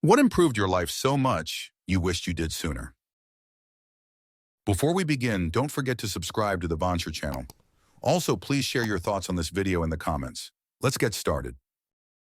What improved your life so much you wished you did sooner? Before we begin, don't forget to subscribe to the Vancher channel. Also, please share your thoughts on this video in the comments. Let's get started.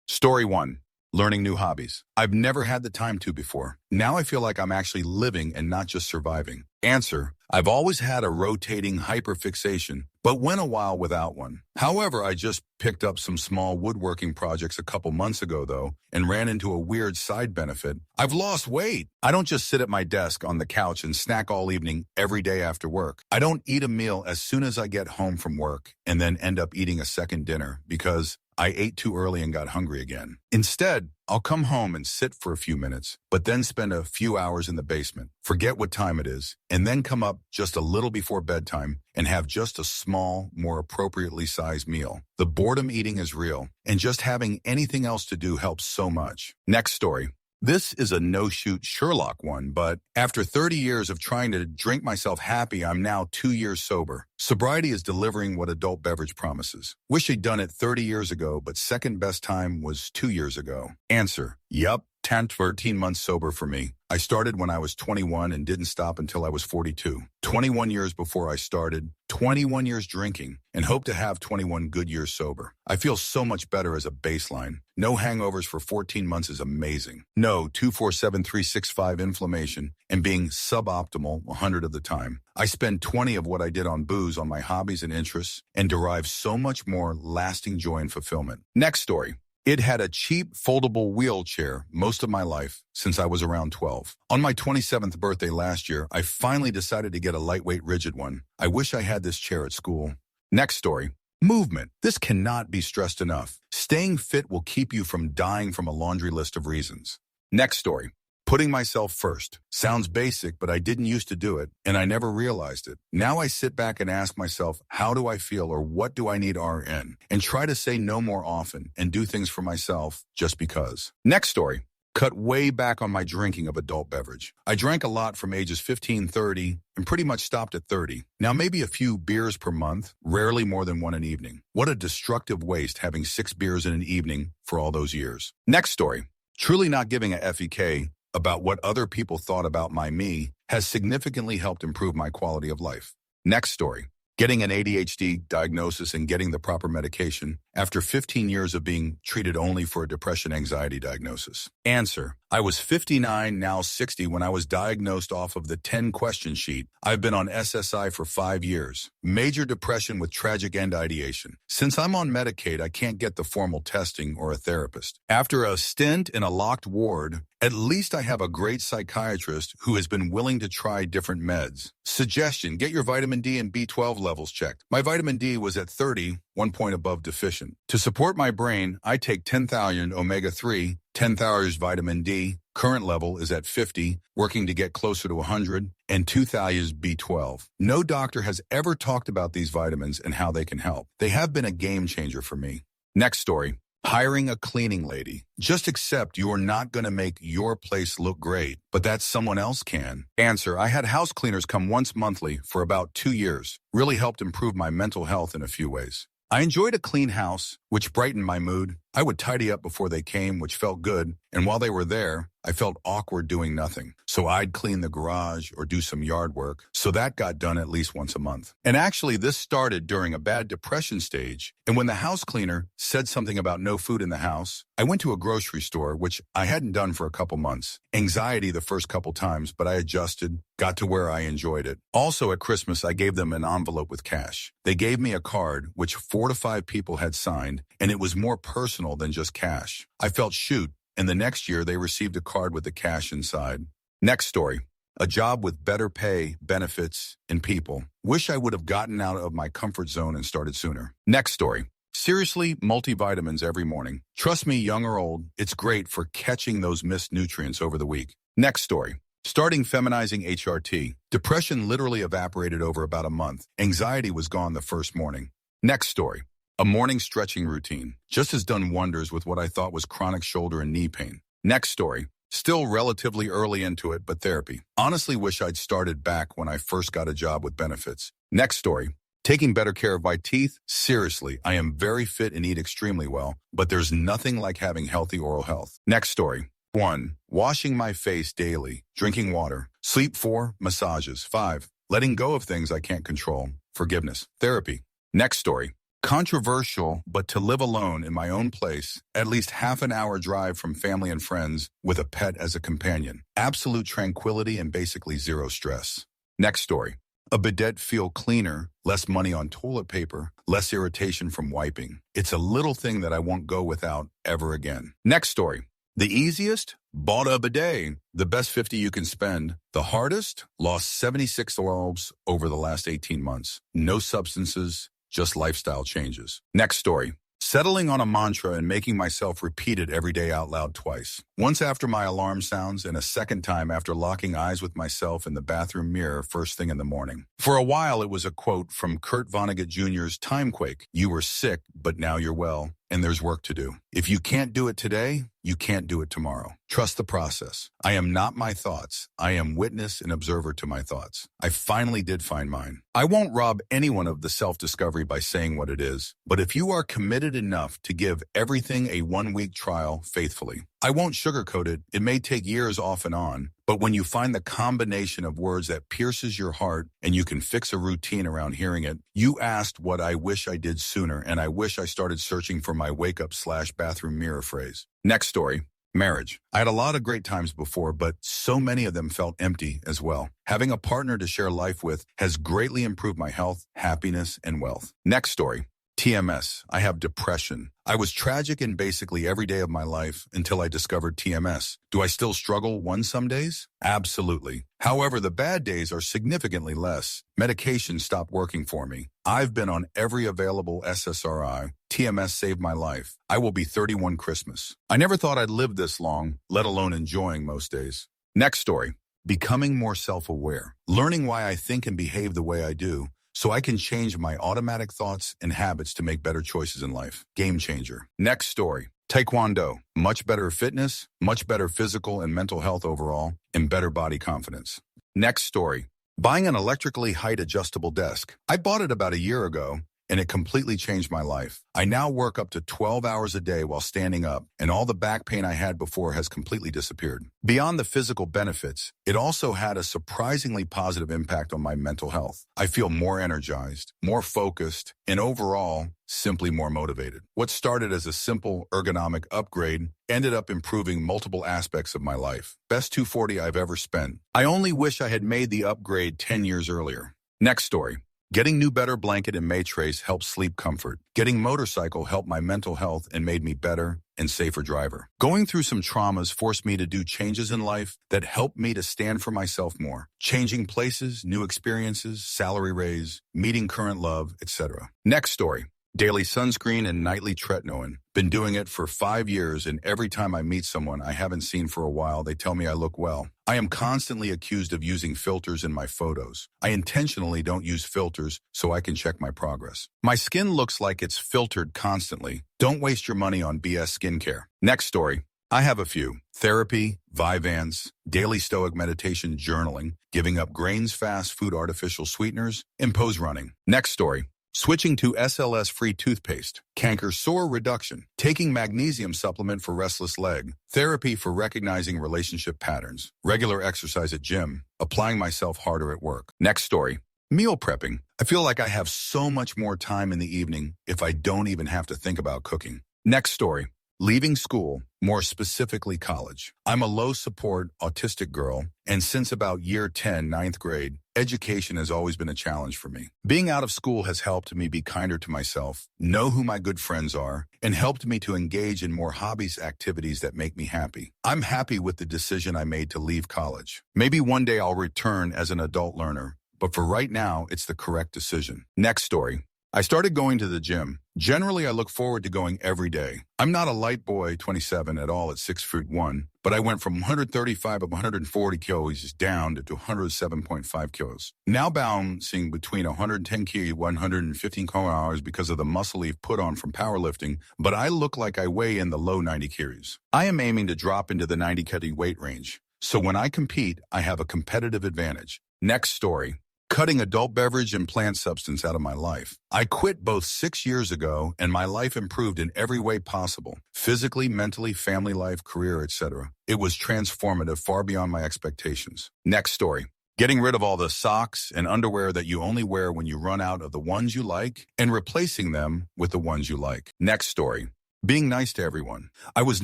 Story 1. Learning new hobbies. I've never had the time to before. Now I feel like I'm actually living and not just surviving. Answer. I've always had a rotating hyperfixation, but went a while without one. However, I just picked up some small woodworking projects a couple months ago, though, and ran into a weird side benefit. I've lost weight. I don't just sit at my desk on the couch and snack all evening every day after work. I don't eat a meal as soon as I get home from work and then end up eating a second dinner because I ate too early and got hungry again. Instead, I'll come home and sit for a few minutes, but then spend a few hours in the basement, forget what time it is, and then come up just a little before bedtime and have just a small, more appropriately sized meal. The boredom eating is real, and just having anything else to do helps so much. Next story. This is a no-shoot Sherlock one, but after 30 years of trying to drink myself happy, I'm now 2 years sober. Sobriety is delivering what adult beverage promises. Wish I'd done it 30 years ago, but second best time was 2 years ago. Answer. Yup. 13 months sober for me. I started when I was 21 and didn't stop until I was 42. 21 years before I started, 21 years drinking, and hope to have 21 good years sober. I feel so much better as a baseline. No hangovers for 14 months is amazing. No 24/7/365 inflammation and being suboptimal 100 of the time. I spend 20 of what I did on booze on my hobbies and interests and derive so much more lasting joy and fulfillment. Next story. It had a cheap foldable wheelchair most of my life since I was around 12. On my 27th birthday last year, I finally decided to get a lightweight rigid one. I wish I had this chair at school. Next story. Movement. This cannot be stressed enough. Staying fit will keep you from dying from a laundry list of reasons. Next story. Putting myself first. Sounds basic, but I didn't used to do it, and I never realized it. Now I sit back and ask myself, how do I feel or what do I need RN? And try to say no more often and do things for myself just because. Next story. Cut way back on my drinking of adult beverage. I drank a lot from ages 15-30 and pretty much stopped at 30. Now maybe a few beers per month, rarely more than one an evening. What a destructive waste having 6 beers in an evening for all those years. Next story. Truly not giving a FEK about what other people thought about me has significantly helped improve my quality of life. Next story. Getting an ADHD diagnosis and getting the proper medication after 15 years of being treated only for a depression anxiety diagnosis. Answer. I was 59, now 60 when I was diagnosed off of the 10-question sheet. I've been on SSI for 5 years. Major depression with tragic end ideation. Since I'm on Medicaid, I can't get the formal testing or a therapist. After a stint in a locked ward, at least I have a great psychiatrist who has been willing to try different meds. Suggestion, get your vitamin D and B12 levels checked. My vitamin D was at 30, 1 point above deficient. To support my brain, I take 10,000 omega-3, 10,000 vitamin D, current level is at 50, working to get closer to 100, and 2,000 B12. No doctor has ever talked about these vitamins and how they can help. They have been a game changer for me. Next story. Hiring a cleaning lady. Just accept you're not going to make your place look great, but that someone else can. Answer. I had house cleaners come once monthly for about 2 years. Really helped improve my mental health in a few ways. I enjoyed a clean house, which brightened my mood. I would tidy up before they came, which felt good. And while they were there, I felt awkward doing nothing. So I'd clean the garage or do some yard work. So that got done at least once a month. And actually, this started during a bad depression stage. And when the house cleaner said something about no food in the house, I went to a grocery store, which I hadn't done for a couple months. Anxiety the first couple times, but I adjusted, got to where I enjoyed it. Also at Christmas, I gave them an envelope with cash. They gave me a card, which 4 to 5 people had signed, and it was more personal than just cash. I felt shoot, and the next year they received a card with the cash inside. Next story. A job with better pay, benefits, and people. Wish I would have gotten out of my comfort zone and started sooner. Next story. Seriously, multivitamins every morning. Trust me, young or old, it's great for catching those missed nutrients over the week. Next story. Starting feminizing HRT. Depression literally evaporated over about a month. Anxiety was gone the first morning. Next story. A morning stretching routine. Just has done wonders with what I thought was chronic shoulder and knee pain. Next story. Still relatively early into it, but therapy. Honestly wish I'd started back when I first got a job with benefits. Next story. Taking better care of my teeth. Seriously, I am very fit and eat extremely well, but there's nothing like having healthy oral health. Next story. 1. Washing my face daily, drinking water. Sleep. 4. Massages. 5. Letting go of things I can't control. Forgiveness. Therapy. Next story. Controversial, but to live alone in my own place, at least half an hour drive from family and friends, with a pet as a companion. Absolute tranquility and basically zero stress. Next story. A bidet feel cleaner, less money on toilet paper, less irritation from wiping. It's a little thing that I won't go without ever again. Next story. The easiest? Bought a bidet. The best 50 you can spend. The hardest? Lost 76 bulbs over the last 18 months. No substances, just lifestyle changes. Next story. Settling on a mantra and making myself repeat it every day out loud twice. Once after my alarm sounds and a second time after locking eyes with myself in the bathroom mirror first thing in the morning. For a while, it was a quote from Kurt Vonnegut Jr.'s Timequake. You were sick, but now you're well, and there's work to do. If you can't do it today, you can't do it tomorrow. Trust the process. I am not my thoughts. I am witness and observer to my thoughts. I finally did find mine. I won't rob anyone of the self-discovery by saying what it is, but if you are committed enough to give everything a 1-week trial faithfully, I won't sugarcoat it. It may take years off and on, but when you find the combination of words that pierces your heart and you can fix a routine around hearing it, you asked what I wish I did sooner, and I wish I started searching for my wake-up/bathroom mirror phrase. Next story. Marriage. I had a lot of great times before, but so many of them felt empty as well. Having a partner to share life with has greatly improved my health, happiness, and wealth. Next story. TMS. I have depression. I was tragic in basically every day of my life until I discovered TMS. Do I still struggle some days? Absolutely. However, the bad days are significantly less. Medication stopped working for me. I've been on every available SSRI. TMS saved my life. I will be 31 Christmas. I never thought I'd live this long, let alone enjoying most days. Next story. Becoming more self-aware. Learning why I think and behave the way I do, so I can change my automatic thoughts and habits to make better choices in life. Game changer. Next story. Taekwondo. Much better fitness, much better physical and mental health overall, and better body confidence. Next story. Buying an electrically height-adjustable desk. I bought it about a year ago, and it completely changed my life. I now work up to 12 hours a day while standing up, and all the back pain I had before has completely disappeared. Beyond the physical benefits, it also had a surprisingly positive impact on my mental health. I feel more energized, more focused, and overall, simply more motivated. What started as a simple ergonomic upgrade ended up improving multiple aspects of my life. Best $240 I've ever spent. I only wish I had made the upgrade 10 years earlier. Next story. Getting new better blanket and mattress helped sleep comfort. Getting motorcycle helped my mental health and made me better and safer driver. Going through some traumas forced me to do changes in life that helped me to stand for myself more. Changing places, new experiences, salary raise, meeting current love, etc. Next story. Daily sunscreen and nightly tretinoin. Been doing it for 5 years, and every time I meet someone I haven't seen for a while, they tell me I look well. I am constantly accused of using filters in my photos. I intentionally don't use filters so I can check my progress. My skin looks like it's filtered constantly. Don't waste your money on BS skincare. Next story. I have a few. Therapy, Vyvanse, daily stoic meditation, journaling, giving up grains, fast food, artificial sweeteners, and pose running. Next story. Switching to SLS-free toothpaste, canker sore reduction, taking magnesium supplement for restless leg, therapy for recognizing relationship patterns, regular exercise at gym, applying myself harder at work. Next story. Meal prepping. I feel like I have so much more time in the evening if I don't even have to think about cooking. Next story. Leaving school, more specifically college. I'm a low-support, autistic girl, and since about year 10, 9th grade, education has always been a challenge for me. Being out of school has helped me be kinder to myself, know who my good friends are, and helped me to engage in more hobbies, activities that make me happy. I'm happy with the decision I made to leave college. Maybe one day I'll return as an adult learner, but for right now, it's the correct decision. Next story. I started going to the gym. Generally, I look forward to going every day. I'm not a light boy, 27 at all at 6'1", but I went from 135 of 140 kilos down to 107.5 kilos. Now bouncing between 110 kg, 115 hours because of the muscle we've put on from powerlifting, but I look like I weigh in the low 90 kilos. I am aiming to drop into the 90 kg weight range. So when I compete, I have a competitive advantage. Next story. Cutting adult beverage and plant substance out of my life. I quit both 6 years ago, and my life improved in every way possible. Physically, mentally, family life, career, etc. It was transformative, far beyond my expectations. Next story. Getting rid of all the socks and underwear that you only wear when you run out of the ones you like and replacing them with the ones you like. Next story. Being nice to everyone. I was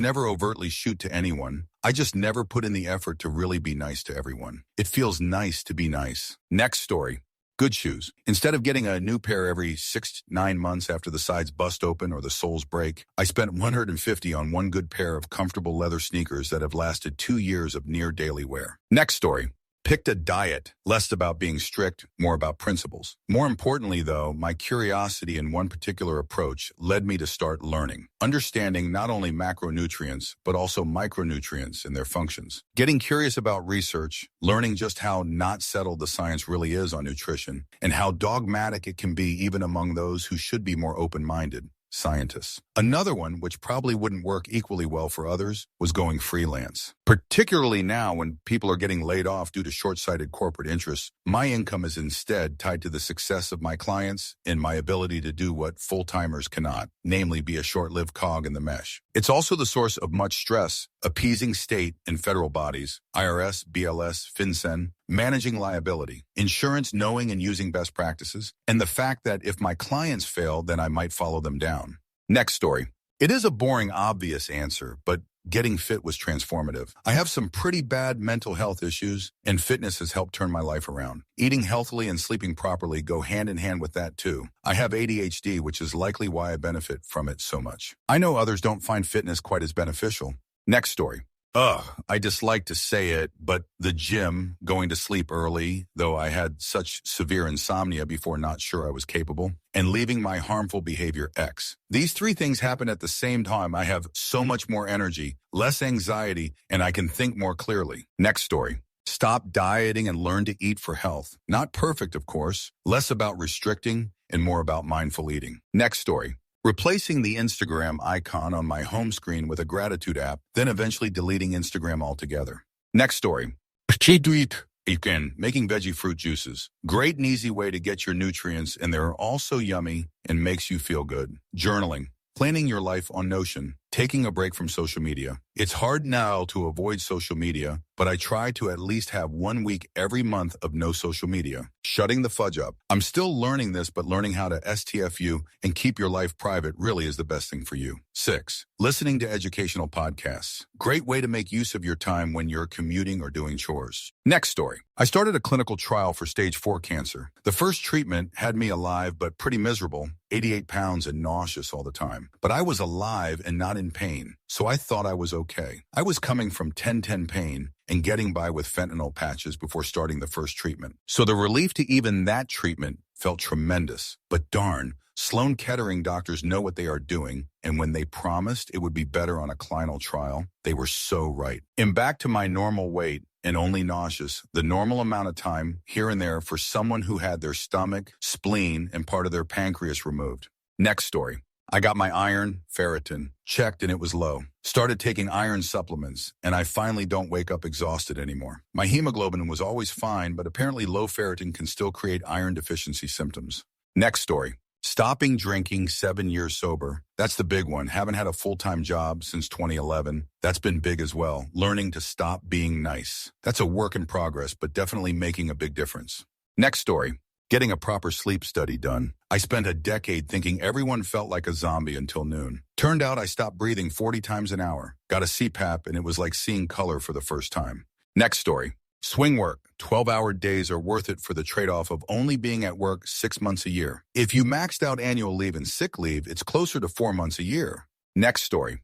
never overtly shoot to anyone. I just never put in the effort to really be nice to everyone. It feels nice to be nice. Next story. Good shoes. Instead of getting a new pair every 6 to 9 months after the sides bust open or the soles break, I spent $150 on one good pair of comfortable leather sneakers that have lasted 2 years of near daily wear. Next story. Picked a diet, less about being strict, more about principles. More importantly, though, my curiosity in one particular approach led me to start learning, understanding not only macronutrients, but also micronutrients and their functions. Getting curious about research, learning just how not settled the science really is on nutrition, and how dogmatic it can be even among those who should be more open-minded. Scientists. Another one, which probably wouldn't work equally well for others, was going freelance. Particularly now when people are getting laid off due to short-sighted corporate interests, my income is instead tied to the success of my clients and my ability to do what full-timers cannot, namely be a short-lived cog in the mesh. It's also the source of much stress, appeasing state and federal bodies, IRS, BLS, FinCEN, managing liability, insurance knowing and using best practices, and the fact that if my clients fail, then I might follow them down. Next story. It is a boring, obvious answer, but getting fit was transformative. I have some pretty bad mental health issues, and fitness has helped turn my life around. Eating healthily and sleeping properly go hand in hand with that too. I have ADHD, which is likely why I benefit from it so much. I know others don't find fitness quite as beneficial. Next story. I dislike to say it, but the gym, going to sleep early, though I had such severe insomnia before not sure I was capable, and leaving my harmful behavior X. These 3 things happen at the same time. I have so much more energy, less anxiety, and I can think more clearly. Next story. Stop dieting and learn to eat for health. Not perfect, of course, less about restricting and more about mindful eating. Next story. Replacing the Instagram icon on my home screen with a gratitude app, then eventually deleting Instagram altogether. Next story. Making veggie fruit juices. Great and easy way to get your nutrients, and they're also yummy and makes you feel good. Journaling. Planning your life on Notion. Taking a break from social media. It's hard now to avoid social media, but I try to at least have 1 week every month of no social media. Shutting the fudge up. I'm still learning this, but learning how to STFU and keep your life private really is the best thing for you. 6. Listening to educational podcasts. Great way to make use of your time when you're commuting or doing chores. Next story. I started a clinical trial for stage 4 cancer. The first treatment had me alive, but pretty miserable, 88 pounds and nauseous all the time. But I was alive and not in pain, so I thought I was okay. I was coming from 10/10 pain and getting by with fentanyl patches before starting the first treatment. So the relief to even that treatment felt tremendous. But darn, Sloan Kettering doctors know what they are doing, and when they promised it would be better on a clinical trial, they were so right. I'm back to my normal weight and only nauseous, the normal amount of time here and there for someone who had their stomach, spleen, and part of their pancreas removed. Next story. I got my iron, ferritin, checked and it was low. Started taking iron supplements, and I finally don't wake up exhausted anymore. My hemoglobin was always fine, but apparently low ferritin can still create iron deficiency symptoms. Next story. Stopping drinking 7 years sober. That's the big one. Haven't had a full-time job since 2011. That's been big as well. Learning to stop being nice. That's a work in progress, but definitely making a big difference. Next story. Getting a proper sleep study done. I spent a decade thinking everyone felt like a zombie until noon. Turned out I stopped breathing 40 times an hour. Got a CPAP, and it was like seeing color for the first time. Next story. Swing work. 12-hour days are worth it for the trade-off of only being at work 6 months a year. If you maxed out annual leave and sick leave, it's closer to 4 months a year. Next story.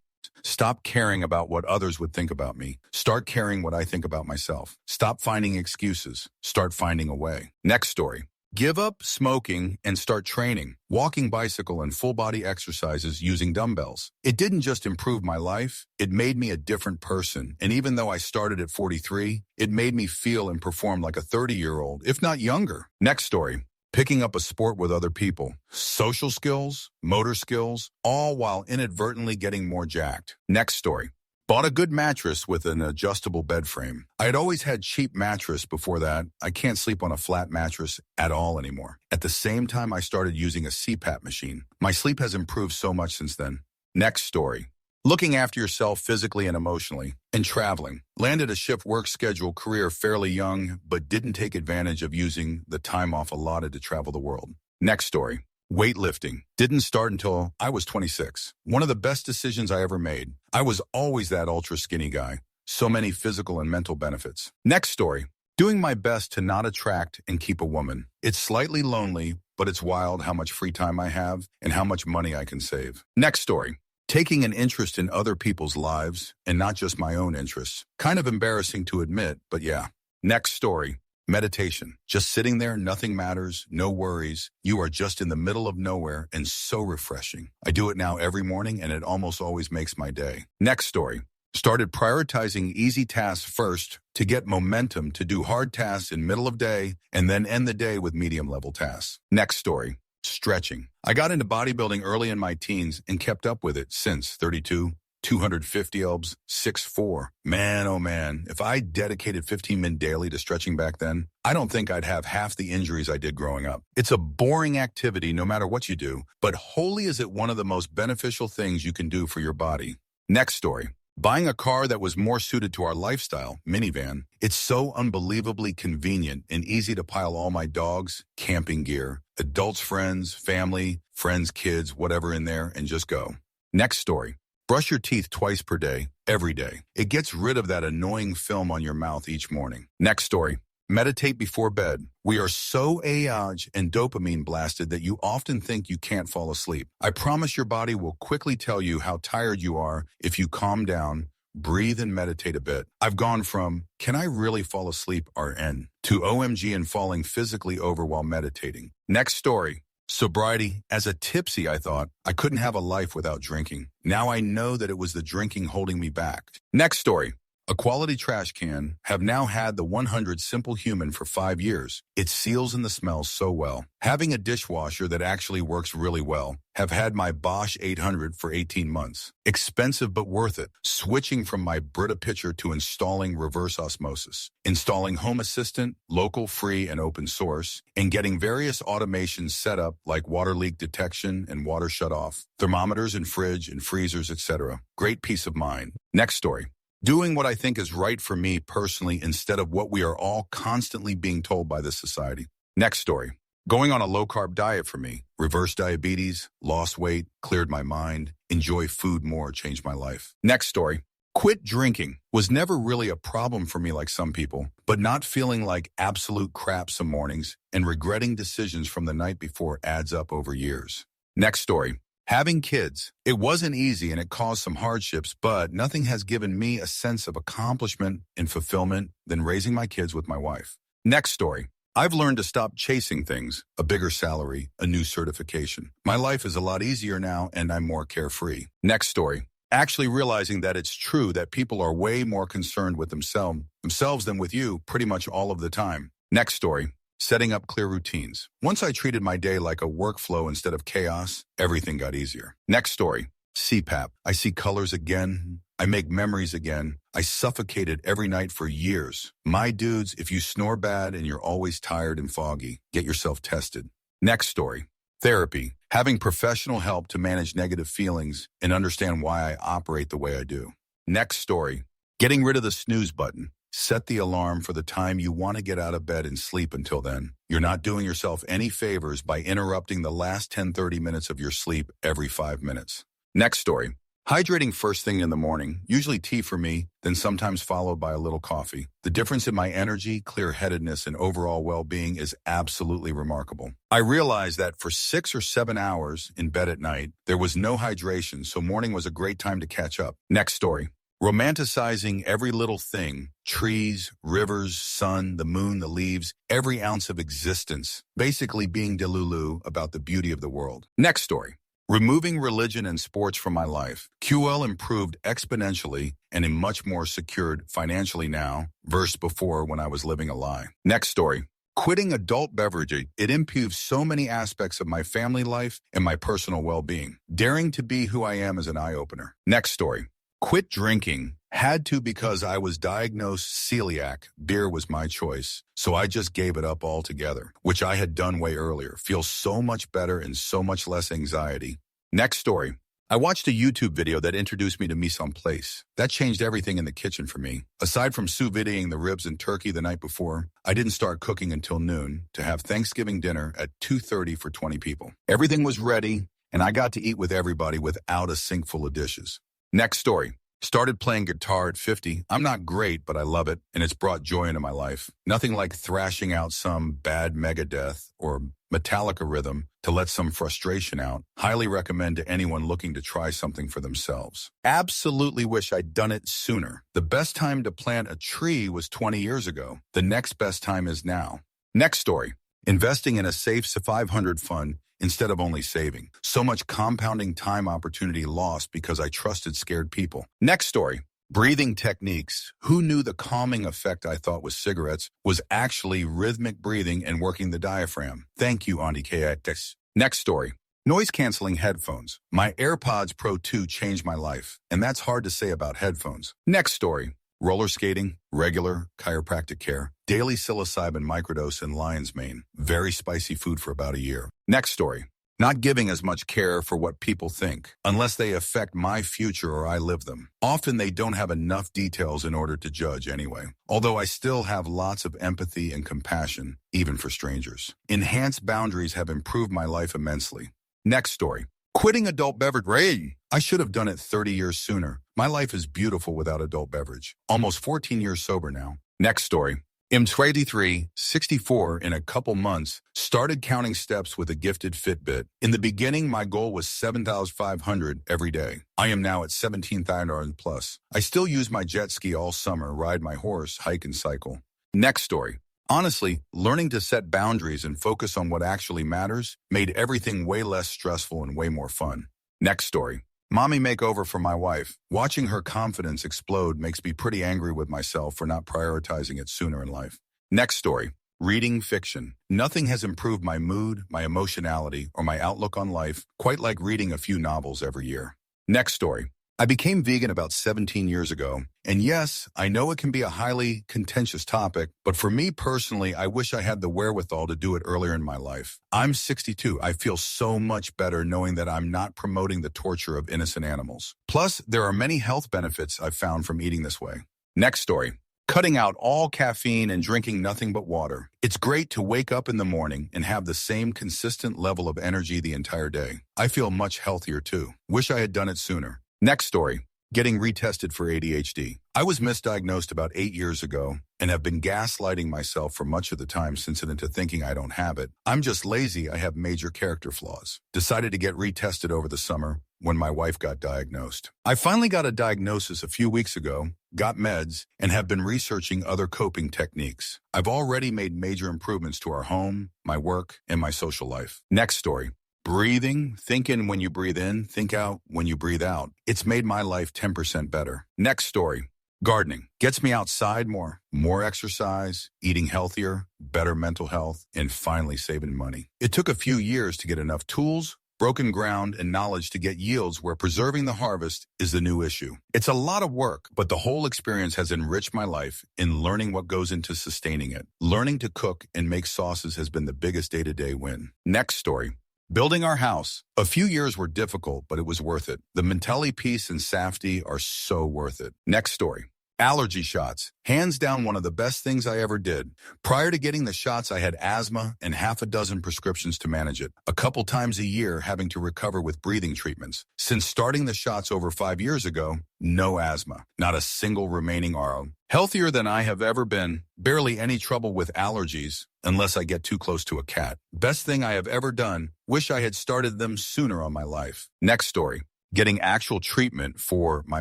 Stop caring about what others would think about me. Start caring what I think about myself. Stop finding excuses. Start finding a way. Next story. Give up smoking and start training, walking bicycle and full-body exercises using dumbbells. It didn't just improve my life, it made me a different person. And even though I started at 43, it made me feel and perform like a 30-year-old, if not younger. Next story. Picking up a sport with other people. Social skills, motor skills, all while inadvertently getting more jacked. Next story. Bought a good mattress with an adjustable bed frame. I had always had cheap mattress before that. I can't sleep on a flat mattress at all anymore. At the same time, I started using a CPAP machine. My sleep has improved so much since then. Next story. Looking after yourself physically and emotionally, and traveling. Landed a shift work schedule career fairly young, but didn't take advantage of using the time off allotted to travel the world. Next story. Weightlifting. Didn't start until I was 26. One of the best decisions I ever made. I was always that ultra skinny guy. So many physical and mental benefits. Next story. Doing my best to not attract and keep a woman. It's slightly lonely, but it's wild how much free time I have and how much money I can save. Next story. Taking an interest in other people's lives and not just my own interests. Kind of embarrassing to admit, but yeah. Next story. Meditation. Just sitting there, nothing matters, no worries. You are just in the middle of nowhere and so refreshing. I do it now every morning and it almost always makes my day. Next story. Started prioritizing easy tasks first to get momentum to do hard tasks in middle of day and then end the day with medium level tasks. Next story. Stretching. I got into bodybuilding early in my teens and kept up with it since 32. 250 elbs, 6'4". Man, oh man, if I dedicated 15 minutes daily to stretching back then, I don't think I'd have half the injuries I did growing up. It's a boring activity no matter what you do, but holy is it one of the most beneficial things you can do for your body. Next story. Buying a car that was more suited to our lifestyle, minivan. It's so unbelievably convenient and easy to pile all my dogs, camping gear, adults, friends, family, friends, kids, whatever in there, and just go. Next story. Brush your teeth twice per day, every day. It gets rid of that annoying film on your mouth each morning. Next story. Meditate before bed. We are so age and dopamine blasted that you often think you can't fall asleep. I promise your body will quickly tell you how tired you are if you calm down, breathe and meditate a bit. I've gone from, can I really fall asleep, RN, to OMG and falling physically over while meditating. Next story. Sobriety. As a tipsy, I thought I couldn't have a life without drinking. Now I know that it was the drinking holding me back. Next story. A quality trash can. Have now had the 100 Simple Human for 5 years. It seals and the smells so well. Having a dishwasher that actually works really well. Have had my Bosch 800 for 18 months. Expensive but worth it. Switching from my Brita pitcher to installing reverse osmosis. Installing Home Assistant, local, free, and open source. And getting various automations set up like water leak detection and water shut off. Thermometers and fridge and freezers, etc. Great peace of mind. Next story. Doing what I think is right for me personally instead of what we are all constantly being told by this society. Next story. Going on a low-carb diet for me. Reversed diabetes, lost weight, cleared my mind, enjoy food more, changed my life. Next story. Quit drinking. Was never really a problem for me like some people, but not feeling like absolute crap some mornings and regretting decisions from the night before adds up over years. Next story. Having kids. It wasn't easy and it caused some hardships, but nothing has given me a sense of accomplishment and fulfillment than raising my kids with my wife. Next story. I've learned to stop chasing things, a bigger salary, a new certification. My life is a lot easier now and I'm more carefree. Next story. Actually realizing that it's true that people are way more concerned with themselves than with you pretty much all of the time. Next story. Setting up clear routines. Once I treated my day like a workflow instead of chaos, everything got easier. Next story. CPAP. I see colors again. I make memories again. I suffocated every night for years. My dudes, if you snore bad and you're always tired and foggy, get yourself tested. Next story. Therapy. Having professional help to manage negative feelings and understand why I operate the way I do. Next story. Getting rid of the snooze button. Set the alarm for the time you want to get out of bed and sleep until then. You're not doing yourself any favors by interrupting the last 10-30 minutes of your sleep every 5 minutes. Next story. Hydrating first thing in the morning, usually tea for me, then sometimes followed by a little coffee. The difference in my energy, clear-headedness, and overall well-being is absolutely remarkable. I realized that for 6 or 7 hours in bed at night, there was no hydration, so morning was a great time to catch up. Next story. Romanticizing every little thing, trees, rivers, sun, the moon, the leaves, every ounce of existence, basically being delulu about the beauty of the world. Next story. Removing religion and sports from my life. QL improved exponentially and am much more secured financially now versus before when I was living a lie. Next story. Quitting adult beverage, it improves so many aspects of my family life and my personal well-being. Daring to be who I am is an eye-opener. Next story. Quit drinking Had to because I was diagnosed celiac. Beer was my choice, so I just gave it up altogether, which I had done way earlier. Feels so much better and so much less anxiety. Next story. I watched a YouTube video that introduced me to mise en place. That changed everything in the kitchen for me. Aside from sous videing the ribs and turkey the night before, I didn't start cooking until noon to have Thanksgiving dinner at 2:30 for 20 people. Everything was ready, and I got to eat with everybody without a sink full of dishes. Next story. Started playing guitar at 50. I'm not great, but I love it, and it's brought joy into my life. Nothing like thrashing out some bad Megadeth or Metallica rhythm to let some frustration out. Highly recommend to anyone looking to try something for themselves. Absolutely wish I'd done it sooner. The best time to plant a tree was 20 years ago. The next best time is now. Next story. Investing in a safe 500 fund instead of only saving. So much compounding time opportunity lost because I trusted scared people. Next story. Breathing techniques. Who knew the calming effect I thought was cigarettes was actually rhythmic breathing and working the diaphragm? Thank you, Auntie KX. Next story. Noise-canceling headphones. My AirPods Pro 2 changed my life, and that's hard to say about headphones. Next story. Roller skating, regular, chiropractic care, daily psilocybin microdose and lion's mane. Very spicy food for about a year. Next story. Not giving as much care for what people think, unless they affect my future or I live them. Often they don't have enough details in order to judge anyway. Although I still have lots of empathy and compassion, even for strangers. Enhanced boundaries have improved my life immensely. Next story. Quitting adult beverage. I should have done it 30 years sooner. My life is beautiful without adult beverage. Almost 14 years sober now. Next story. I'm 23, 64 in a couple months, started counting steps with a gifted Fitbit. In the beginning, my goal was 7,500 every day. I am now at 17,000 plus. I still use my jet ski all summer, ride my horse, hike and cycle. Next story. Honestly, learning to set boundaries and focus on what actually matters made everything way less stressful and way more fun. Next story. Mommy makeover for my wife. Watching her confidence explode makes me pretty angry with myself for not prioritizing it sooner in life. Next story. Reading fiction. Nothing has improved my mood, my emotionality, or my outlook on life quite like reading a few novels every year. Next story. I became vegan about 17 years ago, and yes, I know it can be a highly contentious topic, but for me personally, I wish I had the wherewithal to do it earlier in my life. I'm 62. I feel so much better knowing that I'm not promoting the torture of innocent animals. Plus, there are many health benefits I've found from eating this way. Next story. Cutting out all caffeine and drinking nothing but water. It's great to wake up in the morning and have the same consistent level of energy the entire day. I feel much healthier too. Wish I had done it sooner. Next story. Getting retested for ADHD. I was misdiagnosed about 8 years ago and have been gaslighting myself for much of the time since into thinking I don't have it. I'm just lazy. I have major character flaws. Decided to get retested over the summer when my wife got diagnosed. I finally got a diagnosis a few weeks ago, got meds, and have been researching other coping techniques. I've already made major improvements to our home, my work, and my social life. Next story. Breathing, think in when you breathe in, think out when you breathe out. It's made my life 10% better. Next story. Gardening. Gets me outside more exercise, eating healthier, better mental health, and finally saving money. It took a few years to get enough tools, broken ground, and knowledge to get yields where preserving the harvest is the new issue. It's a lot of work, but the whole experience has enriched my life in learning what goes into sustaining it. Learning to cook and make sauces has been the biggest day-to-day win. Next story. Building our house. A few years were difficult, but it was worth it. The Mentelli piece and safety are so worth it. Next story. Allergy shots. Hands down one of the best things I ever did. Prior to getting the shots, I had asthma and half a dozen prescriptions to manage it. A couple times a year having to recover with breathing treatments. Since starting the shots over 5 years ago, no asthma. Not a single remaining RO. Healthier than I have ever been. Barely any trouble with allergies, unless I get too close to a cat. Best thing I have ever done. Wish I had started them sooner on my life. Next story. Getting actual treatment for my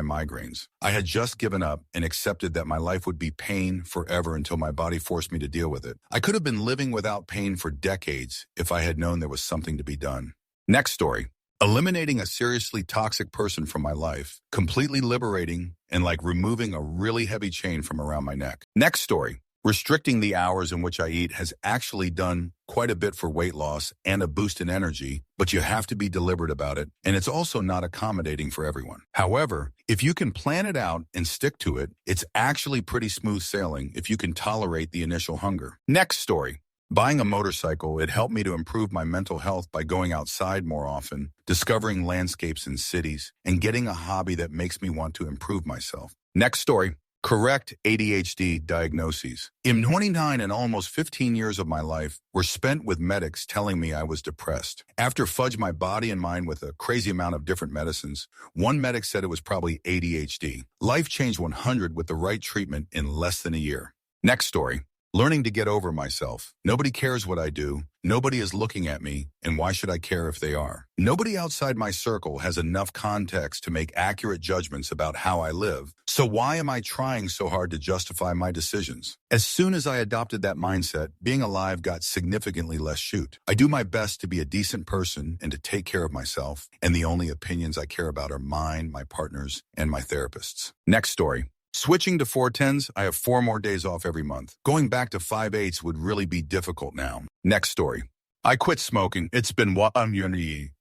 migraines. I had just given up and accepted that my life would be pain forever until my body forced me to deal with it. I could have been living without pain for decades if I had known there was something to be done. Next story. Eliminating a seriously toxic person from my life. Completely liberating and like removing a really heavy chain from around my neck. Next story. Restricting the hours in which I eat has actually done quite a bit for weight loss and a boost in energy, but you have to be deliberate about it, and it's also not accommodating for everyone. However, if you can plan it out and stick to it, it's actually pretty smooth sailing if you can tolerate the initial hunger. Next story. Buying a motorcycle, it helped me to improve my mental health by going outside more often, discovering landscapes and cities, and getting a hobby that makes me want to improve myself. Next story. Correct ADHD diagnoses. In 29 and almost 15 years of my life were spent with medics telling me I was depressed. After fudged my body and mind with a crazy amount of different medicines, one medic said it was probably ADHD. Life changed 100 with the right treatment in less than a year. Next story. Learning to get over myself. Nobody cares what I do. Nobody is looking at me, and why should I care if they are? Nobody outside my circle has enough context to make accurate judgments about how I live, so why am I trying so hard to justify my decisions? As soon as I adopted that mindset, being alive got significantly less shoot. I do my best to be a decent person and to take care of myself, and the only opinions I care about are mine, my partner's, and my therapist's. Next story. Switching to 410s, I have 4 more days off every month. Going back to 5/8s would really be difficult now. Next story. I quit smoking. It's been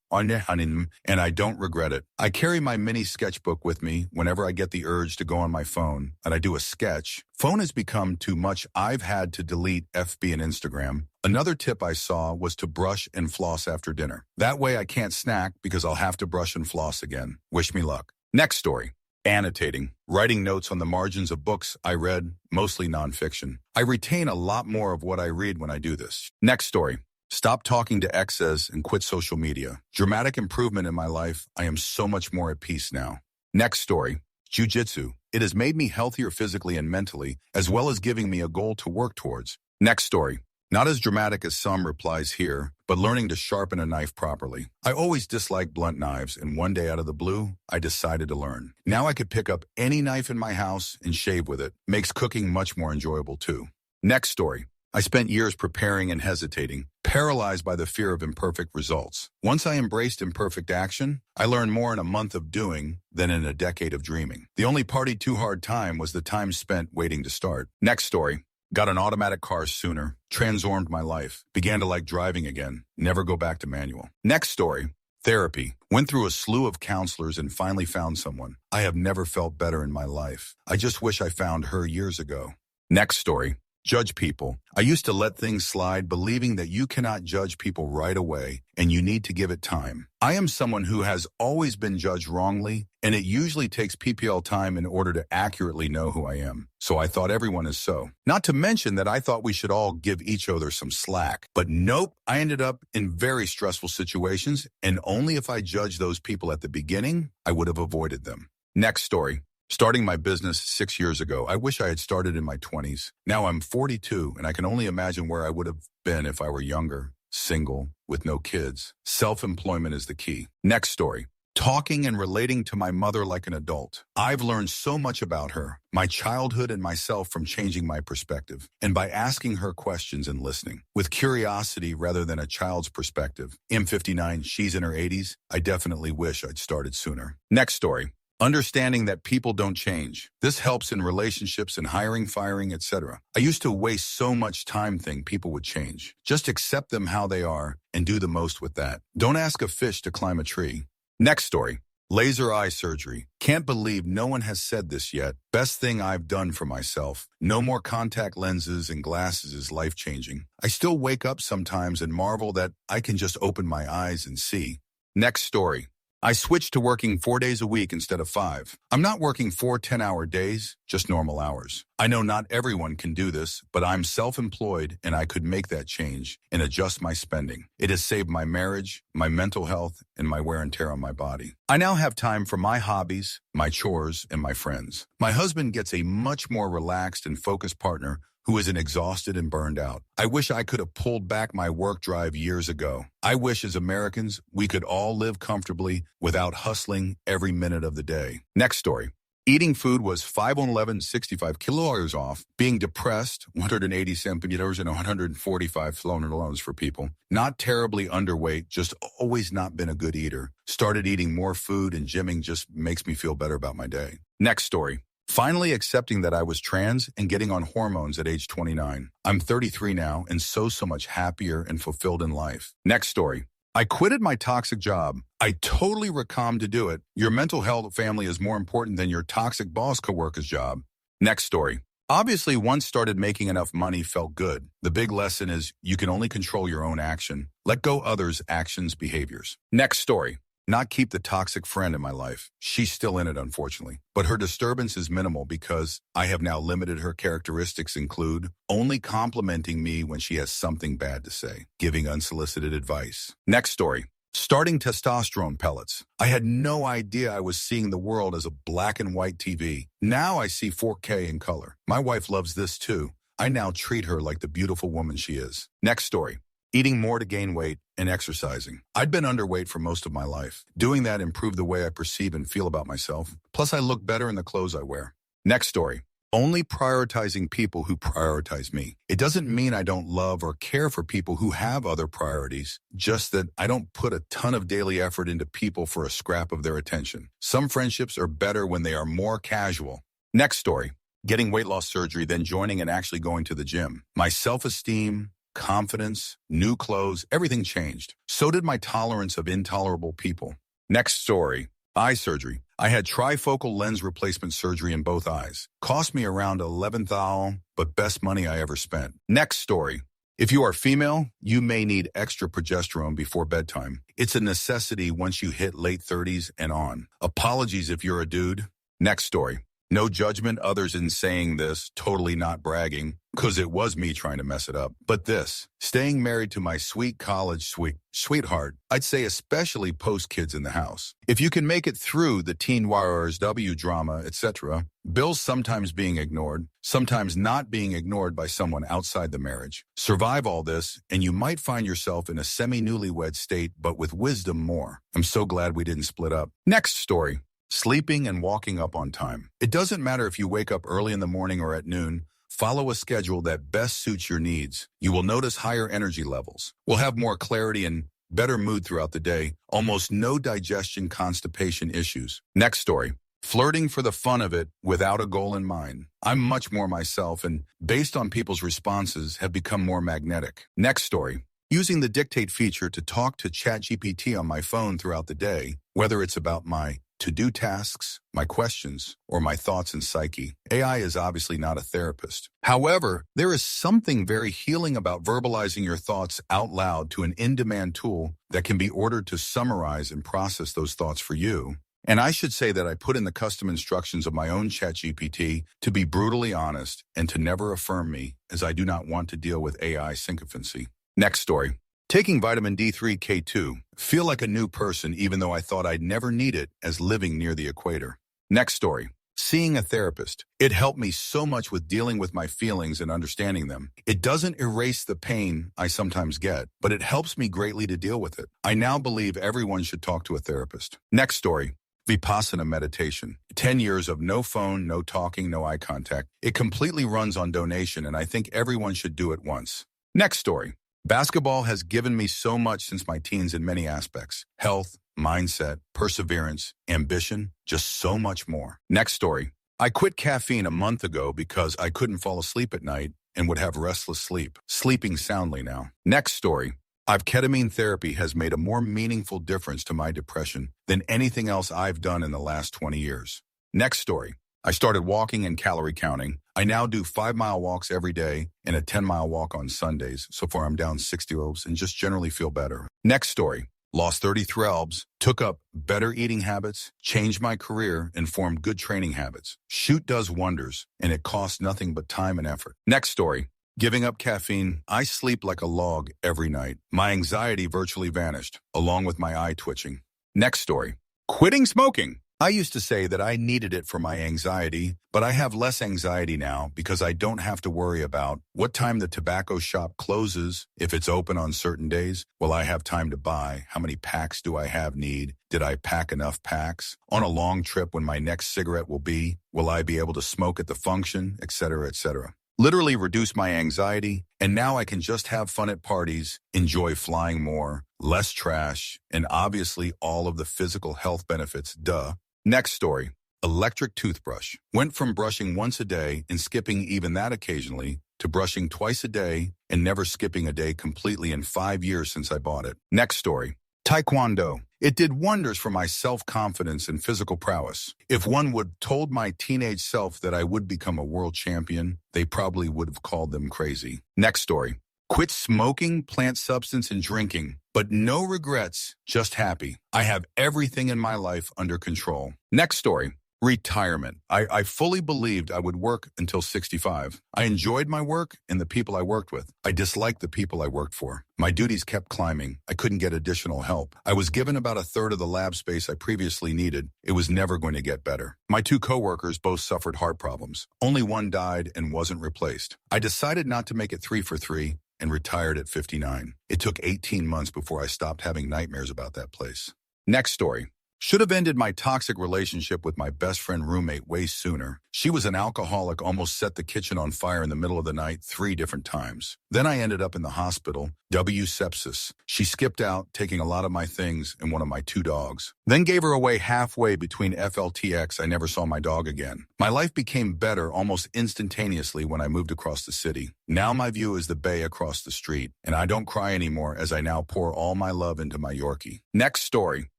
and I don't regret it. I carry my mini sketchbook with me whenever I get the urge to go on my phone and I do a sketch. Phone has become too much. I've had to delete FB and Instagram. Another tip I saw was to brush and floss after dinner. That way I can't snack because I'll have to brush and floss again. Wish me luck. Next story. Annotating, writing notes on the margins of books I read, mostly nonfiction. I retain a lot more of what I read when I do this. Next story. Stop talking to exes and quit social media. Dramatic improvement in my life. I am so much more at peace now. Next story. Jiu-jitsu. It has made me healthier physically and mentally, as well as giving me a goal to work towards. Next story. Not as dramatic as some replies here, but learning to sharpen a knife properly. I always disliked blunt knives, and one day out of the blue, I decided to learn. Now I could pick up any knife in my house and shave with it. Makes cooking much more enjoyable too. Next story. I spent years preparing and hesitating, paralyzed by the fear of imperfect results. Once I embraced imperfect action, I learned more in a month of doing than in a decade of dreaming. The only party too hard time was the time spent waiting to start. Next story. Got an automatic car sooner, transformed my life, began to like driving again, never go back to manual. Next story, therapy. Went through a slew of counselors and finally found someone. I have never felt better in my life. I just wish I found her years ago. Next story, judge people. I used to let things slide, believing that you cannot judge people right away and you need to give it time. I am someone who has always been judged wrongly, and it usually takes PPL time in order to accurately know who I am. So I thought everyone is so. Not to mention that I thought we should all give each other some slack. But nope, I ended up in very stressful situations, and only if I judged those people at the beginning, I would have avoided them. Next story. Starting my business 6 years ago, I wish I had started in my 20s. Now I'm 42, and I can only imagine where I would have been if I were younger, single, with no kids. Self-employment is the key. Next story. Talking and relating to my mother like an adult. I've learned so much about her, my childhood and myself from changing my perspective, and by asking her questions and listening. With curiosity rather than a child's perspective. I'm 59, she's in her 80s. I definitely wish I'd started sooner. Next story. Understanding that people don't change. This helps in relationships and hiring, firing, etc. I used to waste so much time thinking people would change. Just accept them how they are and do the most with that. Don't ask a fish to climb a tree. Next story. Laser eye surgery. Can't believe no one has said this yet. Best thing I've done for myself. No more contact lenses and glasses is life-changing. I still wake up sometimes and marvel that I can just open my eyes and see. Next story. I switched to working 4 days a week instead of 5. I'm not working 4 10-hour days, just normal hours. I know not everyone can do this, but I'm self-employed and I could make that change and adjust my spending. It has saved my marriage, my mental health, and my wear and tear on my body. I now have time for my hobbies, my chores, and my friends. My husband gets a much more relaxed and focused partner who isn't exhausted and burned out. I wish I could have pulled back my work drive years ago. I wish as Americans, we could all live comfortably without hustling every minute of the day. Next story. Eating food was 5 on 11, 65 kilos off. Being depressed, 180 centimeters and 145 kilos for people. Not terribly underweight, just always not been a good eater. Started eating more food and gymming just makes me feel better about my day. Next story. Finally accepting that I was trans and getting on hormones at age 29. I'm 33 now and so much happier and fulfilled in life. Next story. I quitted my toxic job. I totally recommed to do it. Your mental health family is more important than your toxic boss coworker's job. Next story. Obviously, once started making enough money felt good. The big lesson is you can only control your own action. Let go others' actions, behaviors. Next story. Not keep the toxic friend in my life. She's still in it, unfortunately. But her disturbance is minimal because I have now limited her characteristics include only complimenting me when she has something bad to say, giving unsolicited advice. Next story. Starting testosterone pellets. I had no idea I was seeing the world as a black and white TV. Now I see 4K in color. My wife loves this too. I now treat her like the beautiful woman she is. Next story. Eating more to gain weight and exercising. I'd been underweight for most of my life. Doing that improved the way I perceive and feel about myself. Plus, I look better in the clothes I wear. Next story. Only prioritizing people who prioritize me. It doesn't mean I don't love or care for people who have other priorities, just that I don't put a ton of daily effort into people for a scrap of their attention. Some friendships are better when they are more casual. Next story. Getting weight loss surgery, then joining and actually going to the gym. My self-esteem, confidence, new clothes, everything changed. So did my tolerance of intolerable people. Next story. Eye surgery. I had trifocal lens replacement surgery in both eyes. Cost me around $11,000, but best money I ever spent. Next story. If you are female, you may need extra progesterone before bedtime. It's a necessity once you hit late 30s and on. Apologies if you're a dude. Next story. No judgment others in saying this, totally not bragging, because it was me trying to mess it up. But this, staying married to my sweet college sweetheart, I'd say especially post-kids in the house. If you can make it through the teen warriors, W drama, etc., bills sometimes being ignored, sometimes not being ignored by someone outside the marriage. Survive all this, and you might find yourself in a semi-newlywed state, but with wisdom more. I'm so glad we didn't split up. Next story. Sleeping and walking up on time. It doesn't matter if you wake up early in the morning or at noon. Follow a schedule that best suits your needs. You will notice higher energy levels. Will have more clarity and better mood throughout the day. Almost no digestion, constipation issues. Next story. Flirting for the fun of it without a goal in mind. I'm much more myself and, based on people's responses, have become more magnetic. Next story. Using the dictate feature to talk to ChatGPT on my phone throughout the day, whether it's about my to-do tasks, my questions, or my thoughts and psyche. AI is obviously not a therapist. However, there is something very healing about verbalizing your thoughts out loud to an in-demand tool that can be ordered to summarize and process those thoughts for you. And I should say that I put in the custom instructions of my own ChatGPT to be brutally honest and to never affirm me, as I do not want to deal with AI sycophancy. Next story. Taking vitamin D3 K2. Feel like a new person even though I thought I'd never need it as living near the equator. Next story. Seeing a therapist. It helped me so much with dealing with my feelings and understanding them. It doesn't erase the pain I sometimes get, but it helps me greatly to deal with it. I now believe everyone should talk to a therapist. Next story. Vipassana meditation. 10 years of no phone, no talking, no eye contact. It completely runs on donation, and I think everyone should do it once. Next story. Basketball has given me so much since my teens in many aspects. Health, mindset, perseverance, ambition, just so much more. Next story. I quit caffeine a month ago because I couldn't fall asleep at night and would have restless sleep. Sleeping soundly now. Next story. Ketamine therapy has made a more meaningful difference to my depression than anything else I've done in the last 20 years. Next story. I started walking and calorie counting. I now do 5-mile walks every day and a 10-mile walk on Sundays. So far, I'm down 60 kilos and just generally feel better. Next story. Lost 33 pounds, took up better eating habits, changed my career, and formed good training habits. Shoot does wonders, and it costs nothing but time and effort. Next story. Giving up caffeine, I sleep like a log every night. My anxiety virtually vanished, along with my eye twitching. Next story. Quitting smoking. I used to say that I needed it for my anxiety, but I have less anxiety now because I don't have to worry about what time the tobacco shop closes, if it's open on certain days, will I have time to buy, how many packs do I need, did I pack enough packs, on a long trip when my next cigarette will I be able to smoke at the function, etc., etc. Literally reduce my anxiety, and now I can just have fun at parties, enjoy flying more, less trash, and obviously all of the physical health benefits, duh. Next story. Electric toothbrush. Went from brushing once a day and skipping even that occasionally to brushing twice a day and never skipping a day completely in 5 years since I bought it. Next story. Taekwondo. It did wonders for my self-confidence and physical prowess. If one would told my teenage self that I would become a world champion, they probably would have called them crazy. Next story. Quit smoking, plant substance, and drinking, but no regrets, just happy. I have everything in my life under control. Next story. Retirement. I fully believed I would work until 65. I enjoyed my work and the people I worked with. I disliked the people I worked for. My duties kept climbing. I couldn't get additional help. I was given about a third of the lab space I previously needed. It was never going to get better. My 2 coworkers both suffered heart problems. Only one died and wasn't replaced. I decided not to make it 3 for 3 and retired at 59. It took 18 months before I stopped having nightmares about that place. Next story. Should have ended my toxic relationship with my best friend roommate way sooner. She was an alcoholic, almost set the kitchen on fire in the middle of the night 3 different times. Then I ended up in the hospital, sepsis. She skipped out, taking a lot of my things and one of my 2 dogs. Then gave her away halfway between FLTX. I never saw my dog again. My life became better almost instantaneously when I moved across the city. Now my view is the bay across the street, and I don't cry anymore as I now pour all my love into my Yorkie. Next story.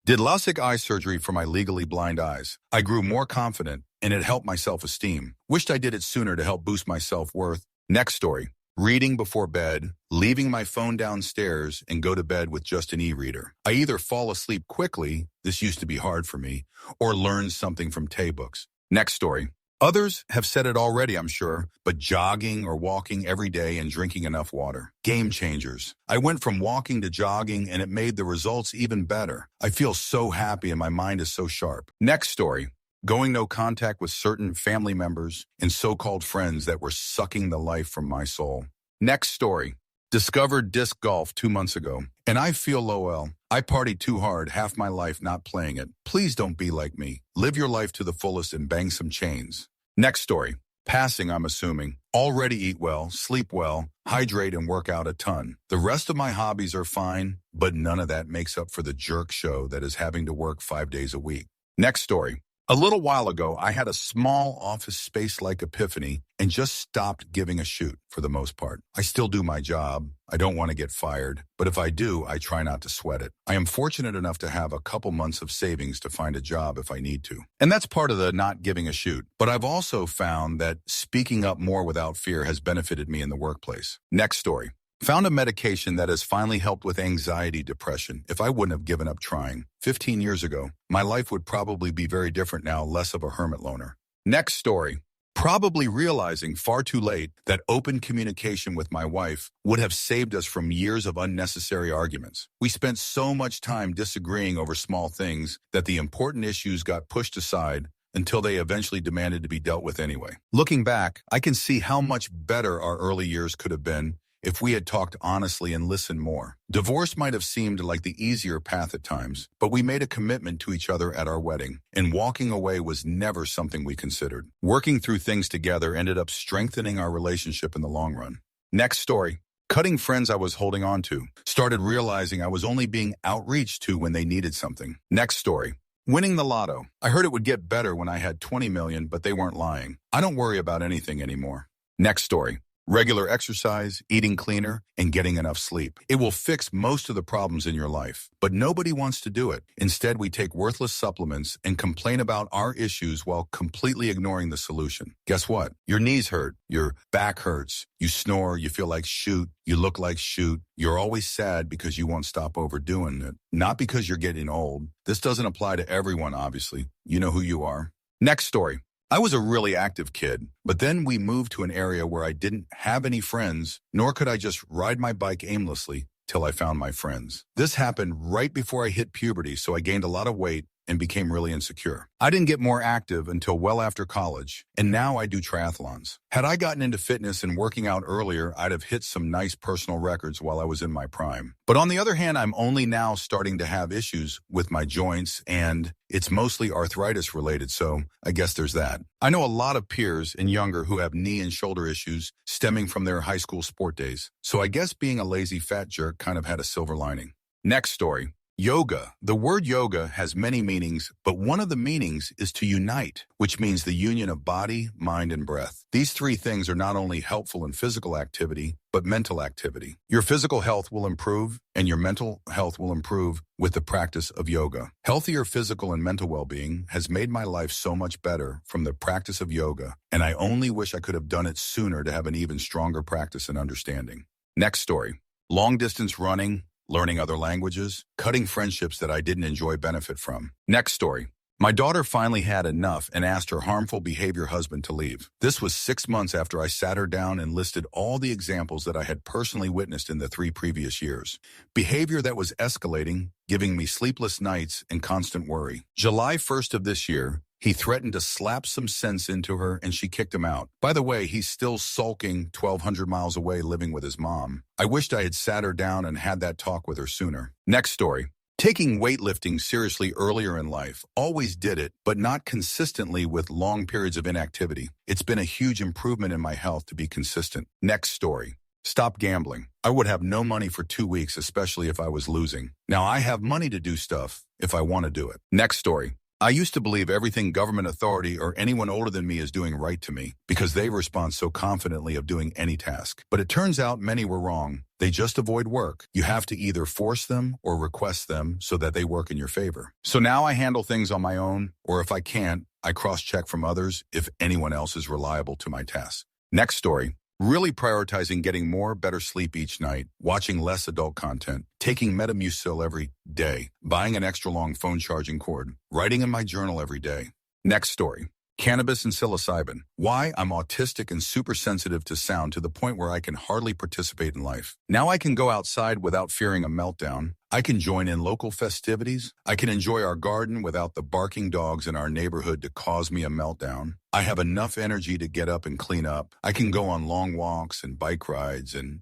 Did LASIK eye surgery for my legally blind eyes. I grew more confident, and it helped my self-esteem. Wished I did it sooner to help boost my self-worth. Next story. Reading before bed, leaving my phone downstairs, and go to bed with just an e-reader. I either fall asleep quickly, this used to be hard for me, or learn something from books. Next story. Others have said it already, I'm sure, but jogging or walking every day and drinking enough water. Game changers. I went from walking to jogging and it made the results even better. I feel so happy and my mind is so sharp. Next story. Going no contact with certain family members and so-called friends that were sucking the life from my soul. Next story. Discovered disc golf 2 months ago, and I feel LOL. I partied too hard half my life not playing it. Please don't be like me. Live your life to the fullest and bang some chains. Next story. Passing, I'm assuming. Already eat well, sleep well, hydrate, and work out a ton. The rest of my hobbies are fine, but none of that makes up for the jerk show that is having to work 5 days a week. Next story. A little while ago, I had a small office space-like epiphany and just stopped giving a shoot for the most part. I still do my job. I don't want to get fired, but if I do, I try not to sweat it. I am fortunate enough to have a couple months of savings to find a job if I need to. And that's part of the not giving a shoot. But I've also found that speaking up more without fear has benefited me in the workplace. Next story. Found a medication that has finally helped with anxiety, depression. If I wouldn't have given up trying 15 years ago, my life would probably be very different now, less of a hermit loner. Next story. Probably realizing far too late that open communication with my wife would have saved us from years of unnecessary arguments. We spent so much time disagreeing over small things that the important issues got pushed aside until they eventually demanded to be dealt with anyway. Looking back, I can see how much better our early years could have been if we had talked honestly and listened more. Divorce might have seemed like the easier path at times, but we made a commitment to each other at our wedding, and walking away was never something we considered. Working through things together ended up strengthening our relationship in the long run. Next story. Cutting friends I was holding on to. Started realizing I was only being outreached to when they needed something. Next story. Winning the lotto. I heard it would get better when I had 20 million, but they weren't lying. I don't worry about anything anymore. Next story. Regular exercise, eating cleaner, and getting enough sleep. It will fix most of the problems in your life, but nobody wants to do it. Instead, we take worthless supplements and complain about our issues while completely ignoring the solution. Guess what? Your knees hurt, your back hurts, you snore, you feel like shoot, you look like shoot. You're always sad because you won't stop overdoing it, not because you're getting old. This doesn't apply to everyone, obviously. You know who you are. Next story. I was a really active kid, but then we moved to an area where I didn't have any friends, nor could I just ride my bike aimlessly till I found my friends. This happened right before I hit puberty, so I gained a lot of weight and became really insecure. I didn't get more active until well after college, and now I do triathlons. Had I gotten into fitness and working out earlier, I'd have hit some nice personal records while I was in my prime. But on the other hand, I'm only now starting to have issues with my joints, and it's mostly arthritis related, so I guess there's that. I know a lot of peers and younger who have knee and shoulder issues stemming from their high school sport days, so I guess being a lazy fat jerk kind of had a silver lining. Next story. Yoga. The word yoga has many meanings, but one of the meanings is to unite, which means the union of body, mind, and breath. These three things are not only helpful in physical activity, but mental activity. Your physical health will improve, and your mental health will improve with the practice of yoga. Healthier physical and mental well-being has made my life so much better from the practice of yoga, and I only wish I could have done it sooner to have an even stronger practice and understanding. Next story. Long-distance running, learning other languages, cutting friendships that I didn't enjoy benefit from. Next story. My daughter finally had enough and asked her harmful behavior husband to leave. This was 6 months after I sat her down and listed all the examples that I had personally witnessed in the 3 previous years. Behavior that was escalating, giving me sleepless nights and constant worry. July 1st of this year, he threatened to slap some sense into her and she kicked him out. By the way, he's still sulking 1,200 miles away living with his mom. I wished I had sat her down and had that talk with her sooner. Next story. Taking weightlifting seriously earlier in life, always did it, but not consistently with long periods of inactivity. It's been a huge improvement in my health to be consistent. Next story. Stop gambling. I would have no money for 2 weeks, especially if I was losing. Now I have money to do stuff if I want to do it. Next story. I used to believe everything government authority or anyone older than me is doing right to me because they respond so confidently of doing any task. But it turns out many were wrong. They just avoid work. You have to either force them or request them so that they work in your favor. So now I handle things on my own, or if I can't, I cross-check from others if anyone else is reliable to my tasks. Next story. Really prioritizing getting more, better sleep each night, watching less adult content, taking Metamucil every day, buying an extra long phone charging cord, writing in my journal every day. Next story. Cannabis and psilocybin. Why? I'm autistic and super sensitive to sound to the point where I can hardly participate in life. Now I can go outside without fearing a meltdown. I can join in local festivities. I can enjoy our garden without the barking dogs in our neighborhood to cause me a meltdown. I have enough energy to get up and clean up. I can go on long walks and bike rides and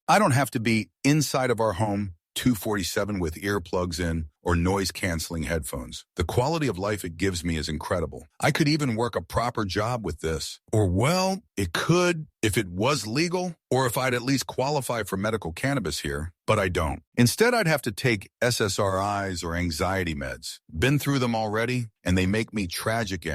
I don't have to be inside of our home 247 with earplugs in or noise-canceling headphones. The quality of life it gives me is incredible. I could even work a proper job with this. Or, well, it could if it was legal or if I'd at least qualify for medical cannabis here, but I don't. Instead, I'd have to take SSRIs or anxiety meds. Been through them already, and they make me tragic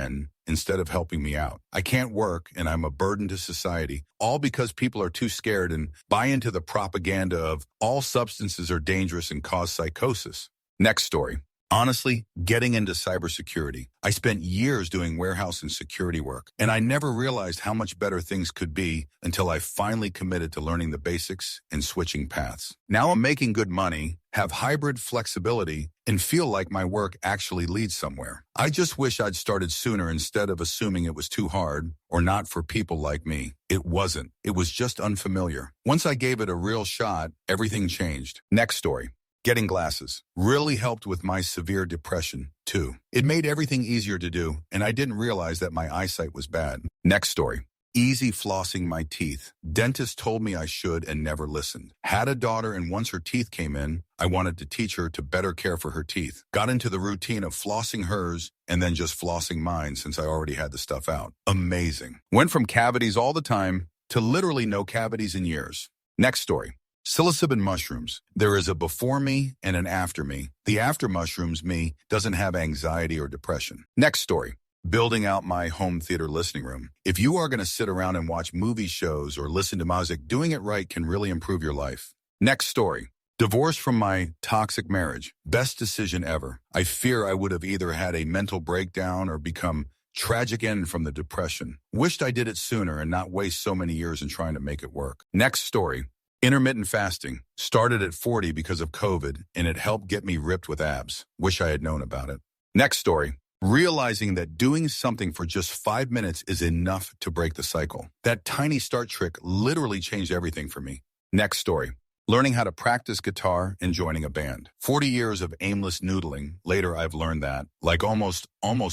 instead of helping me out. I can't work, and I'm a burden to society, all because people are too scared and buy into the propaganda of all substances are dangerous and cause psychosis. Next story. Honestly, getting into cybersecurity. I spent years doing warehouse and security work, and I never realized how much better things could be until I finally committed to learning the basics and switching paths. Now I'm making good money, have hybrid flexibility, and feel like my work actually leads somewhere. I just wish I'd started sooner instead of assuming it was too hard or not for people like me. It wasn't. It was just unfamiliar. Once I gave it a real shot, everything changed. Next story. Getting glasses really helped with my severe depression, too. It made everything easier to do, and I didn't realize that my eyesight was bad. Next story. Easy flossing my teeth. Dentist told me I should and never listened. Had a daughter, and once her teeth came in, I wanted to teach her to better care for her teeth. Got into the routine of flossing hers and then just flossing mine since I already had the stuff out. Amazing. Went from cavities all the time to literally no cavities in years. Next story. Psilocybin mushrooms. There is a before me and an after me. The after mushrooms me doesn't have anxiety or depression. Next story. Building out my home theater listening room. If you are going to sit around and watch movie shows or listen to music, doing it right can really improve your life. Next story. Divorce from my toxic marriage. Best decision ever. I fear I would have either had a mental breakdown or become tragic end from the depression. Wished I did it sooner and not waste so many years in trying to make it work. Next story. Intermittent fasting. Started at 40 because of COVID, and it helped get me ripped with abs. Wish I had known about it. Next story. Realizing that doing something for just 5 minutes is enough to break the cycle. That tiny start trick literally changed everything for me. Next story. Learning how to practice guitar and joining a band. 40 years of aimless noodling. Later, I've learned that, like almost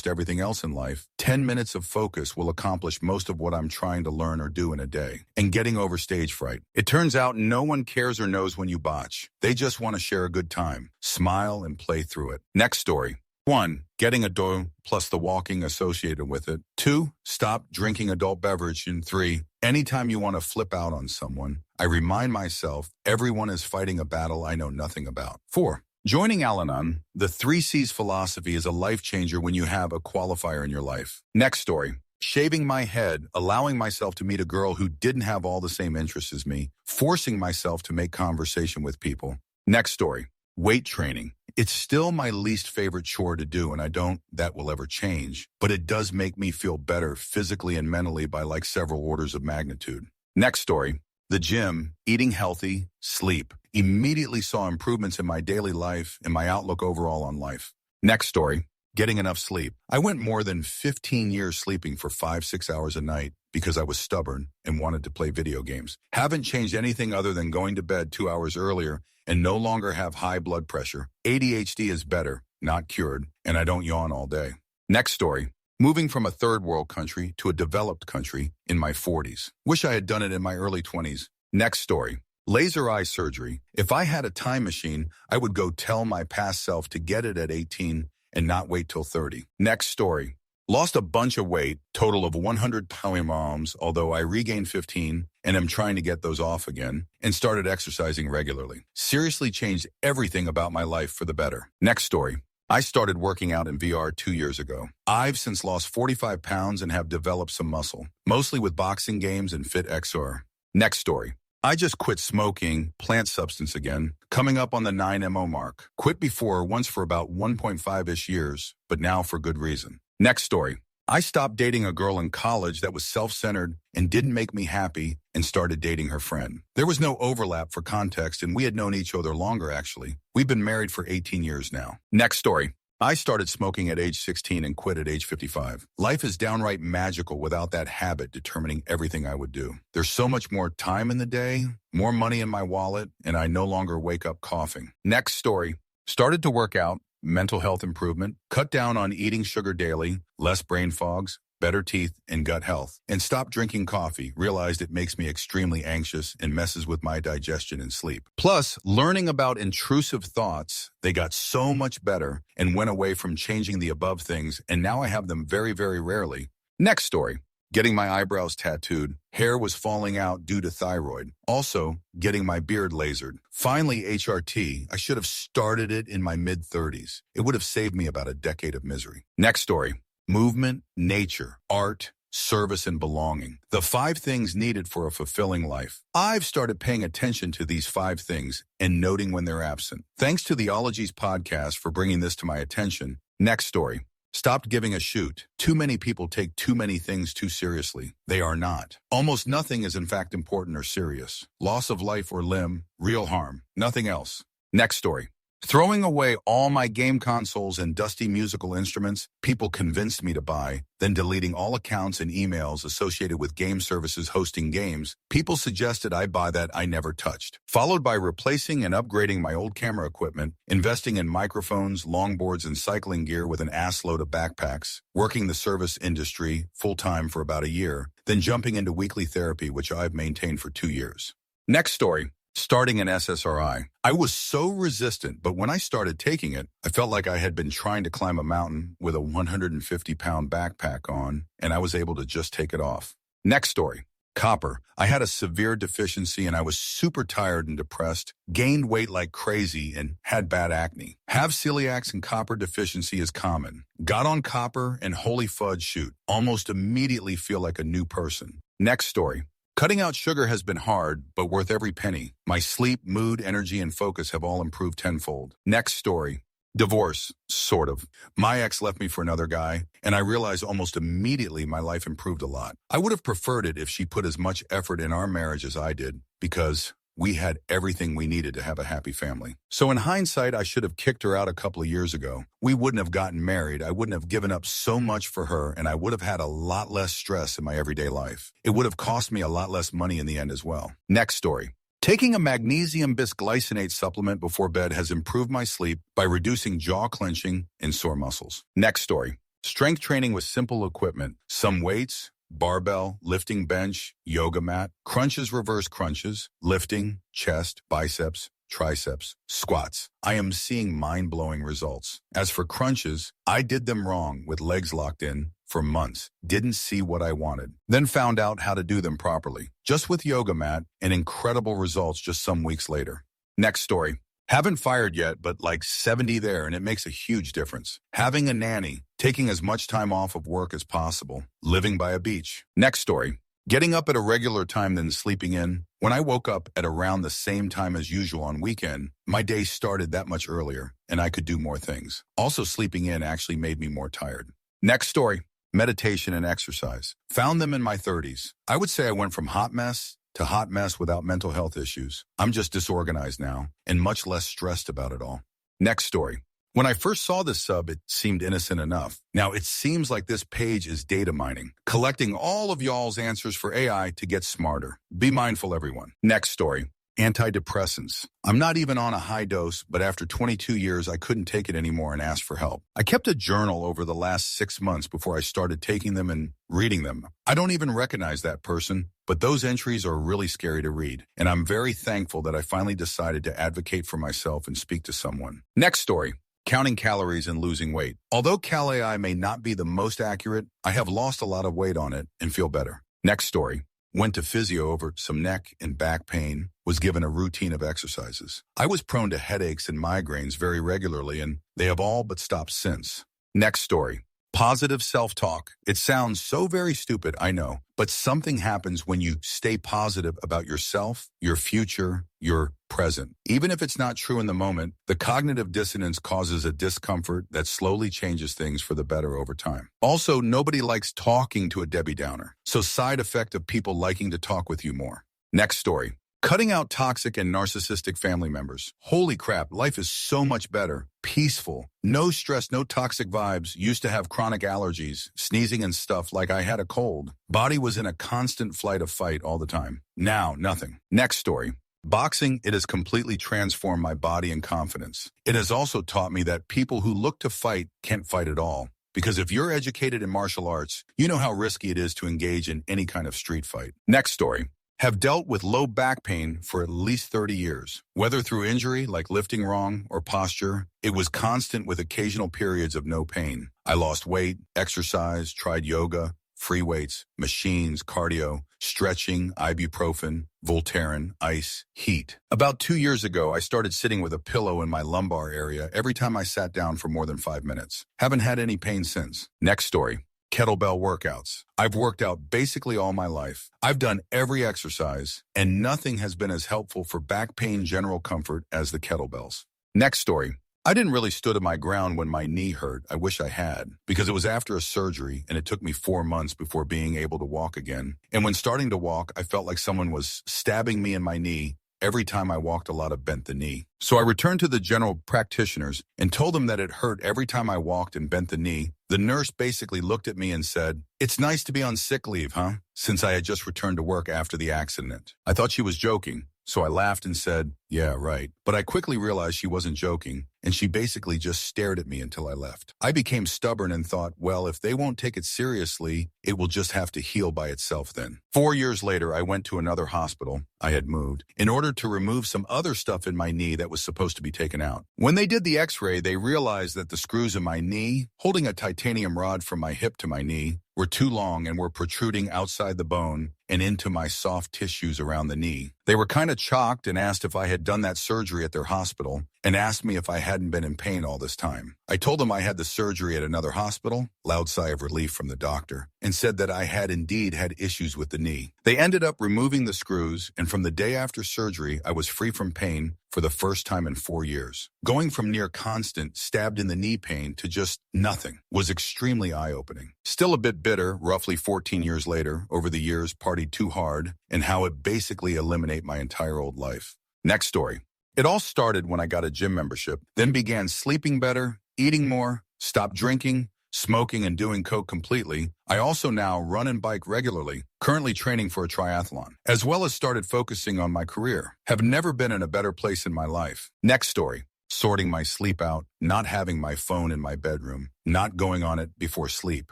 everything else in life, 10 minutes of focus will accomplish most of what I'm trying to learn or do in a day. And getting over stage fright. It turns out no one cares or knows when you botch. They just want to share a good time, smile, and play through it. Next story. 1. Getting a dough plus the walking associated with it. 2. Stop drinking adult beverage. And 3. Anytime you want to flip out on someone, I remind myself everyone is fighting a battle I know nothing about. 4. Joining Al-Anon, the 3C's philosophy is a life changer when you have a qualifier in your life. Next story. Shaving my head, allowing myself to meet a girl who didn't have all the same interests as me, forcing myself to make conversation with people. Next story. Weight training. It's still my least favorite chore to do, and I don't that will ever change, but it does make me feel better physically and mentally by like several orders of magnitude. Next story. The gym, eating healthy, sleep. Immediately saw improvements in my daily life and my outlook overall on life. Next story. Getting enough sleep. I went more than 15 years sleeping for 5-6 hours a night because I was stubborn and wanted to play video games. Haven't changed anything other than going to bed 2 hours earlier and no longer have high blood pressure. ADHD is better, not cured, and I don't yawn all day. Next story. Moving from a third world country to a developed country in my 40s. Wish I had done it in my early 20s. Next story. Laser eye surgery. If I had a time machine, I would go tell my past self to get it at 18 and not wait till 30. Next story. Lost a bunch of weight, total of 100 pounds, although I regained 15 and am trying to get those off again, and started exercising regularly. Seriously changed everything about my life for the better. Next story. I started working out in VR 2 years ago. I've since lost 45 pounds and have developed some muscle, mostly with boxing games and Fit XR. Next story. I just quit smoking, plant substance again, coming up on the 9MO mark. Quit before, once for about 1.5-ish years, but now for good reason. Next story. I stopped dating a girl in college that was self-centered and didn't make me happy and started dating her friend. There was no overlap for context, and we had known each other longer, actually. We've been married for 18 years now. Next story. I started smoking at age 16 and quit at age 55. Life is downright magical without that habit determining everything I would do. There's so much more time in the day, more money in my wallet, and I no longer wake up coughing. Next story. Started to work out, mental health improvement, cut down on eating sugar daily, less brain fogs, better teeth, and gut health, and stopped drinking coffee, realized it makes me extremely anxious and messes with my digestion and sleep. Plus, learning about intrusive thoughts, they got so much better and went away from changing the above things, and now I have them very, very rarely. Next story. Getting my eyebrows tattooed, hair was falling out due to thyroid. Also, getting my beard lasered. Finally, HRT, I should have started it in my mid-30s. It would have saved me about a decade of misery. Next story. Movement, nature, art, service, and belonging. The 5 things needed for a fulfilling life. I've started paying attention to these 5 things and noting when they're absent. Thanks to the Ologies podcast for bringing this to my attention. Next story. Stopped giving a shoot. Too many people take too many things too seriously. They are not. Almost nothing is in fact important or serious. Loss of life or limb, real harm, nothing else. Next story. Throwing away all my game consoles and dusty musical instruments people convinced me to buy, then deleting all accounts and emails associated with game services hosting games people suggested I buy that I never touched. Followed by replacing and upgrading my old camera equipment, investing in microphones, longboards, and cycling gear with an assload of backpacks, working the service industry full-time for about a year, then jumping into weekly therapy, which I've maintained for 2 years. Next story. Starting an SSRI. I was so resistant, but when I started taking it, I felt like I had been trying to climb a mountain with a 150-pound backpack on, and I was able to just take it off. Next story. Copper. I had a severe deficiency and I was super tired and depressed, gained weight like crazy, and had bad acne. Have celiacs and copper deficiency is common. Got on copper and holy fudge shoot. Almost immediately feel like a new person. Next story. Cutting out sugar has been hard, but worth every penny. My sleep, mood, energy, and focus have all improved tenfold. Next story. Divorce, sort of. My ex left me for another guy, and I realized almost immediately my life improved a lot. I would have preferred it if she put as much effort in our marriage as I did, because we had everything we needed to have a happy family. So in hindsight, I should have kicked her out a couple of years ago. We wouldn't have gotten married. I wouldn't have given up so much for her, and I would have had a lot less stress in my everyday life. It would have cost me a lot less money in the end as well. Next story. Taking a magnesium bisglycinate supplement before bed has improved my sleep by reducing jaw clenching and sore muscles. Next story. Strength training with simple equipment, some weights, barbell, lifting bench, yoga mat, crunches, reverse crunches, lifting, chest, biceps, triceps, squats. I am seeing mind-blowing results. As for crunches, I did them wrong with legs locked in for months. Didn't see what I wanted. Then found out how to do them properly. Just with yoga mat and incredible results just some weeks later. Next story. Haven't fired yet, but like 70 there, and it makes a huge difference. Having a nanny, taking as much time off of work as possible, living by a beach. Next story. Getting up at a regular time than sleeping in. When I woke up at around the same time as usual on weekend, my day started that much earlier, and I could do more things. Also, sleeping in actually made me more tired. Next story. Meditation and exercise. Found them in my 30s. I would say I went from hot mess to hot mess without mental health issues. I'm just disorganized now and much less stressed about it all. Next story. When I first saw this sub, it seemed innocent enough. Now, it seems like this page is data mining, collecting all of y'all's answers for AI to get smarter. Be mindful, everyone. Next story. Antidepressants. I'm not even on a high dose, but after 22 years, I couldn't take it anymore and asked for help. I kept a journal over the last 6 months before I started taking them and reading them. I don't even recognize that person, but those entries are really scary to read, and I'm very thankful that I finally decided to advocate for myself and speak to someone. Next story. Counting calories and losing weight. Although Cal AI may not be the most accurate, I have lost a lot of weight on it and feel better. Next story. Went to physio over some neck and back pain, was given a routine of exercises. I was prone to headaches and migraines very regularly, and they have all but stopped since. Next story. Positive self-talk. It sounds so very stupid, I know, but something happens when you stay positive about yourself, your future, your present. Even if it's not true in the moment, the cognitive dissonance causes a discomfort that slowly changes things for the better over time. Also, nobody likes talking to a Debbie Downer, so side effect of people liking to talk with you more. Next story. Cutting out toxic and narcissistic family members. Holy crap, life is so much better. Peaceful. No stress, no toxic vibes. Used to have chronic allergies, sneezing and stuff like I had a cold. Body was in a constant flight of fight all the time. Now, nothing. Next story. Boxing, it has completely transformed my body and confidence. It has also taught me that people who look to fight can't fight at all. Because if you're educated in martial arts, you know how risky it is to engage in any kind of street fight. Next story. Have dealt with low back pain for at least 30 years. Whether through injury, like lifting wrong, or posture, it was constant with occasional periods of no pain. I lost weight, exercised, tried yoga, free weights, machines, cardio, stretching, ibuprofen, Voltaren, ice, heat. About 2 years ago, I started sitting with a pillow in my lumbar area every time I sat down for more than 5 minutes. Haven't had any pain since. Next story. Kettlebell workouts. I've worked out basically all my life. I've done every exercise, and nothing has been as helpful for back pain general comfort as the kettlebells. Next story. I didn't really stood my ground when my knee hurt. I wish I had, because it was after a surgery, and it took me 4 months before being able to walk again. And when starting to walk, I felt like someone was stabbing me in my knee. Every time I walked a lot of bent the knee. So I returned to the general practitioners and told them that it hurt every time I walked and bent the knee. The nurse basically looked at me and said, "It's nice to be on sick leave, huh?" Since I had just returned to work after the accident. I thought she was joking, so I laughed and said, "Yeah, right." But I quickly realized she wasn't joking, and she basically just stared at me until I left. I became stubborn and thought, well, if they won't take it seriously, it will just have to heal by itself then. 4 years later, I went to another hospital. I had moved in order to remove some other stuff in my knee that was supposed to be taken out. When they did the x-ray, they realized that the screws in my knee, holding a titanium rod from my hip to my knee, were too long and were protruding outside the bone and into my soft tissues around the knee. They were kind of shocked and asked if I had done that surgery at their hospital and asked me if I hadn't been in pain all this time. I told them I had the surgery at another hospital, loud sigh of relief from the doctor, and said that I had indeed had issues with the knee. They ended up removing the screws, and from the day after surgery, I was free from pain for the first time in 4 years. Going from near constant, stabbed in the knee pain to just nothing was extremely eye-opening. Still a bit bitter, roughly 14 years later, over the years partied too hard, and how it basically eliminated my entire old life. Next story. It all started when I got a gym membership, then began sleeping better, eating more, stopped drinking, smoking, and doing coke completely. I also now run and bike regularly, currently training for a triathlon, as well as started focusing on my career. Have never been in a better place in my life. Next story. Sorting my sleep out, not having my phone in my bedroom, not going on it before sleep.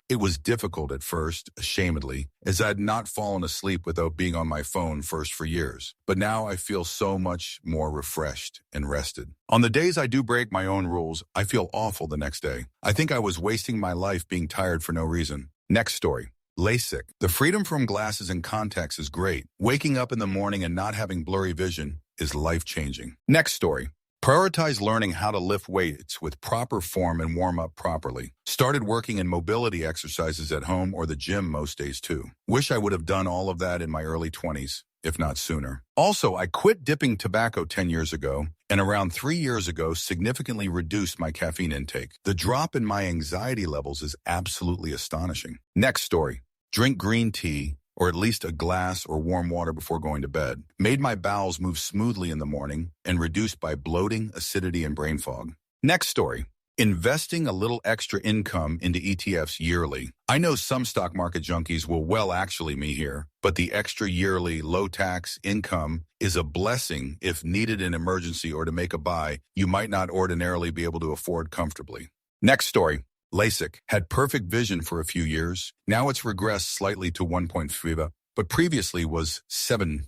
It was difficult at first, ashamedly, as I'd not fallen asleep without being on my phone first for years. But now I feel so much more refreshed and rested. On the days I do break my own rules, I feel awful the next day. I think I was wasting my life being tired for no reason. Next story. LASIK. The freedom from glasses and contacts is great. Waking up in the morning and not having blurry vision is life-changing. Next story. Prioritize learning how to lift weights with proper form and warm up properly. Started working in mobility exercises at home or the gym most days too. Wish I would have done all of that in my early 20s, if not sooner. Also, I quit dipping tobacco 10 years ago, and around 3 years ago significantly reduced my caffeine intake. The drop in my anxiety levels is absolutely astonishing. Next story. Drink green tea, or at least a glass or warm water before going to bed. Made my bowels move smoothly in the morning and reduced by bloating, acidity, and brain fog. Next story. Investing a little extra income into ETFs yearly. I know some stock market junkies will actually me here, but the extra yearly low-tax income is a blessing if needed in emergency or to make a buy you might not ordinarily be able to afford comfortably. Next story. LASIK had perfect vision for a few years. Now it's regressed slightly to 1.5, but previously was 7.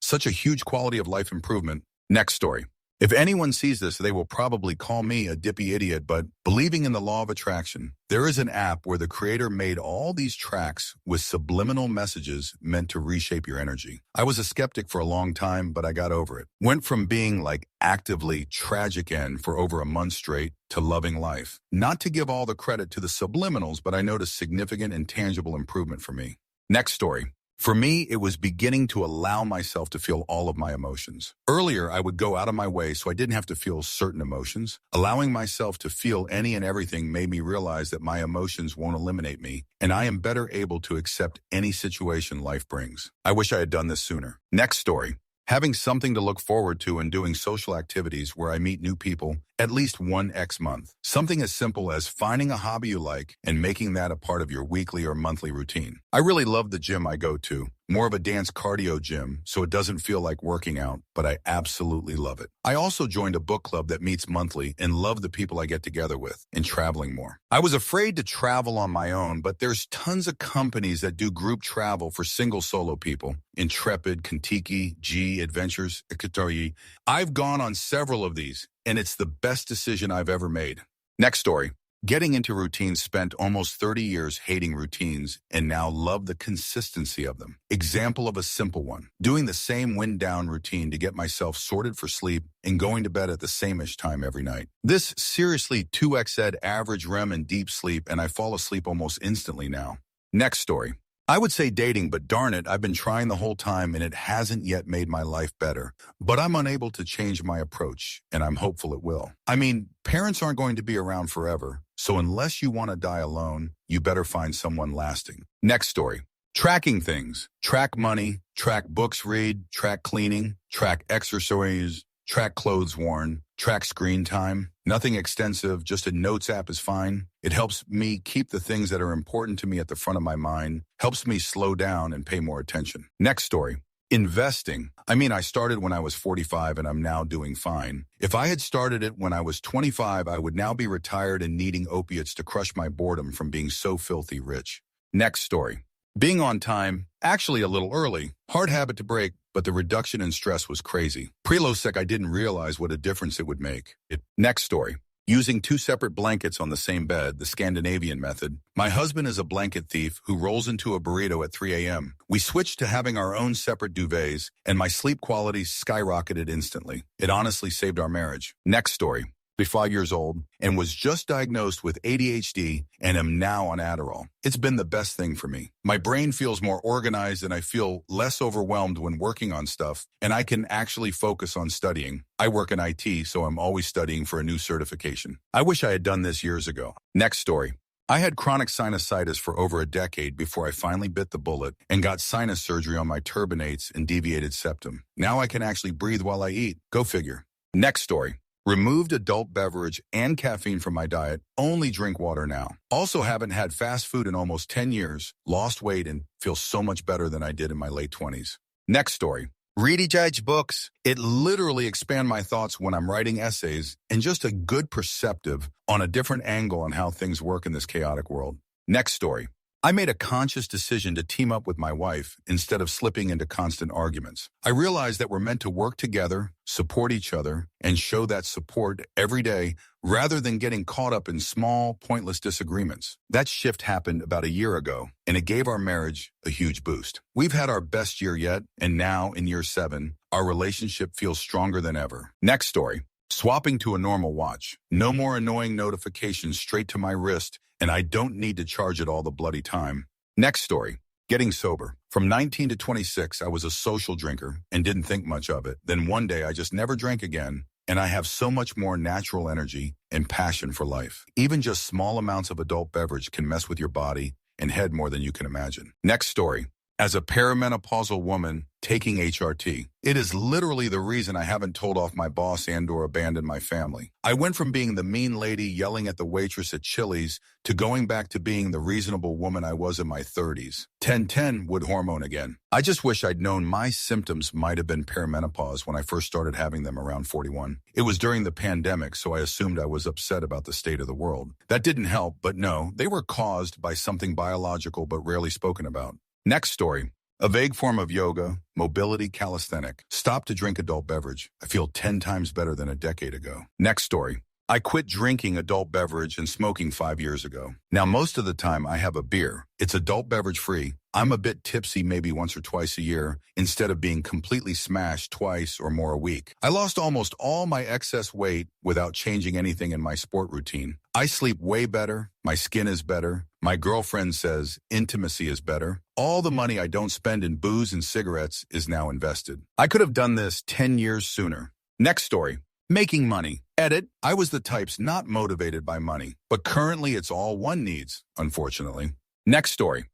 Such a huge quality of life improvement. Next story. If anyone sees this, they will probably call me a dippy idiot, but believing in the law of attraction, there is an app where the creator made all these tracks with subliminal messages meant to reshape your energy. I was a skeptic for a long time, but I got over it. Went from being like actively tragic end for over a month straight to loving life. Not to give all the credit to the subliminals, but I noticed significant and tangible improvement for me. Next story. For me, it was beginning to allow myself to feel all of my emotions. Earlier, I would go out of my way so I didn't have to feel certain emotions. Allowing myself to feel any and everything made me realize that my emotions won't eliminate me, and I am better able to accept any situation life brings. I wish I had done this sooner. Next story. Having something to look forward to and doing social activities where I meet new people at least one month. Something as simple as finding a hobby you like and making that a part of your weekly or monthly routine. I really love the gym I go to. More of a dance cardio gym, so it doesn't feel like working out, but I absolutely love it. I also joined a book club that meets monthly and love the people I get together with and traveling more. I was afraid to travel on my own, but there's tons of companies that do group travel for single solo people. Intrepid, Kentucky, G, Adventures, Ikatori. I've gone on several of these, and it's the best decision I've ever made. Next story. Getting into routines, spent almost 30 years hating routines and now love the consistency of them. Example of a simple one. Doing the same wind-down routine to get myself sorted for sleep and going to bed at the same-ish time every night. This seriously 2x ed average REM and deep sleep, and I fall asleep almost instantly now. Next story. I would say dating, but darn it, I've been trying the whole time and it hasn't yet made my life better. But I'm unable to change my approach, and I'm hopeful it will. I mean, parents aren't going to be around forever, so unless you want to die alone, you better find someone lasting. Next story. Tracking things. Track money, track books read, track cleaning, track exercise, track clothes worn, track screen time. Nothing extensive, just a notes app is fine. It helps me keep the things that are important to me at the front of my mind, helps me slow down and pay more attention. Next story. Investing. I started when I was 45 and I'm now doing fine. If I had started it when I was 25, I would now be retired and needing opiates to crush my boredom from being so filthy rich. Next story. Being on time, actually a little early, hard habit to break, but the reduction in stress was crazy. Pre-LOSEC, I didn't realize what a difference it would make. Next story. Using 2 separate blankets on the same bed, the Scandinavian method. My husband is a blanket thief who rolls into a burrito at 3 a.m. We switched to having our own separate duvets, and my sleep quality skyrocketed instantly. It honestly saved our marriage. Next story. 5 years old, and was just diagnosed with ADHD and am now on Adderall. It's been the best thing for me. My brain feels more organized and I feel less overwhelmed when working on stuff, and I can actually focus on studying. I work in IT, so I'm always studying for a new certification. I wish I had done this years ago. Next story. I had chronic sinusitis for over a decade before I finally bit the bullet and got sinus surgery on my turbinates and deviated septum. Now I can actually breathe while I eat. Go figure. Next story. Removed adult beverage and caffeine from my diet, only drink water now. Also haven't had fast food in almost 10 years, lost weight, and feel so much better than I did in my late 20s. Next story. Read judge books. It literally expand my thoughts when I'm writing essays and just a good perspective on a different angle on how things work in this chaotic world. Next story. I made a conscious decision to team up with my wife instead of slipping into constant arguments. I realized that we're meant to work together, support each other, and show that support every day rather than getting caught up in small, pointless disagreements. That shift happened about a year ago, and it gave our marriage a huge boost. We've had our best year yet, and now, in year 7, our relationship feels stronger than ever. Next story. Swapping to a normal watch. No more annoying notifications straight to my wrist, and I don't need to charge it all the bloody time. Next story. Getting sober. From 19 to 26, I was a social drinker and didn't think much of it. Then one day I just never drank again, and I have so much more natural energy and passion for life. Even just small amounts of adult beverage can mess with your body and head more than you can imagine. Next story. As a perimenopausal woman taking HRT, it is literally the reason I haven't told off my boss and/or abandoned my family. I went from being the mean lady yelling at the waitress at Chili's to going back to being the reasonable woman I was in my 30s. 10-10 would hormone again. I just wish I'd known my symptoms might have been perimenopause when I first started having them around 41. It was during the pandemic, so I assumed I was upset about the state of the world. That didn't help, but no, they were caused by something biological but rarely spoken about. Next story. A vague form of yoga, mobility calisthenic. Stop to drink adult beverage. I feel 10 times better than a decade ago. Next story. I quit drinking adult beverage and smoking 5 years ago. Now, most of the time I have a beer. It's adult beverage free. I'm a bit tipsy maybe once or twice a year instead of being completely smashed twice or more a week. I lost almost all my excess weight without changing anything in my sport routine. I sleep way better. My skin is better. My girlfriend says intimacy is better. All the money I don't spend in booze and cigarettes is now invested. I could have done this 10 years sooner. Next story. Making money. Edit. I was the types not motivated by money, but currently it's all one needs, unfortunately. Next story.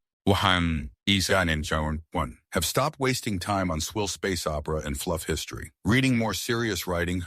Have stopped wasting time on swill space opera and fluff history. Reading more serious writing,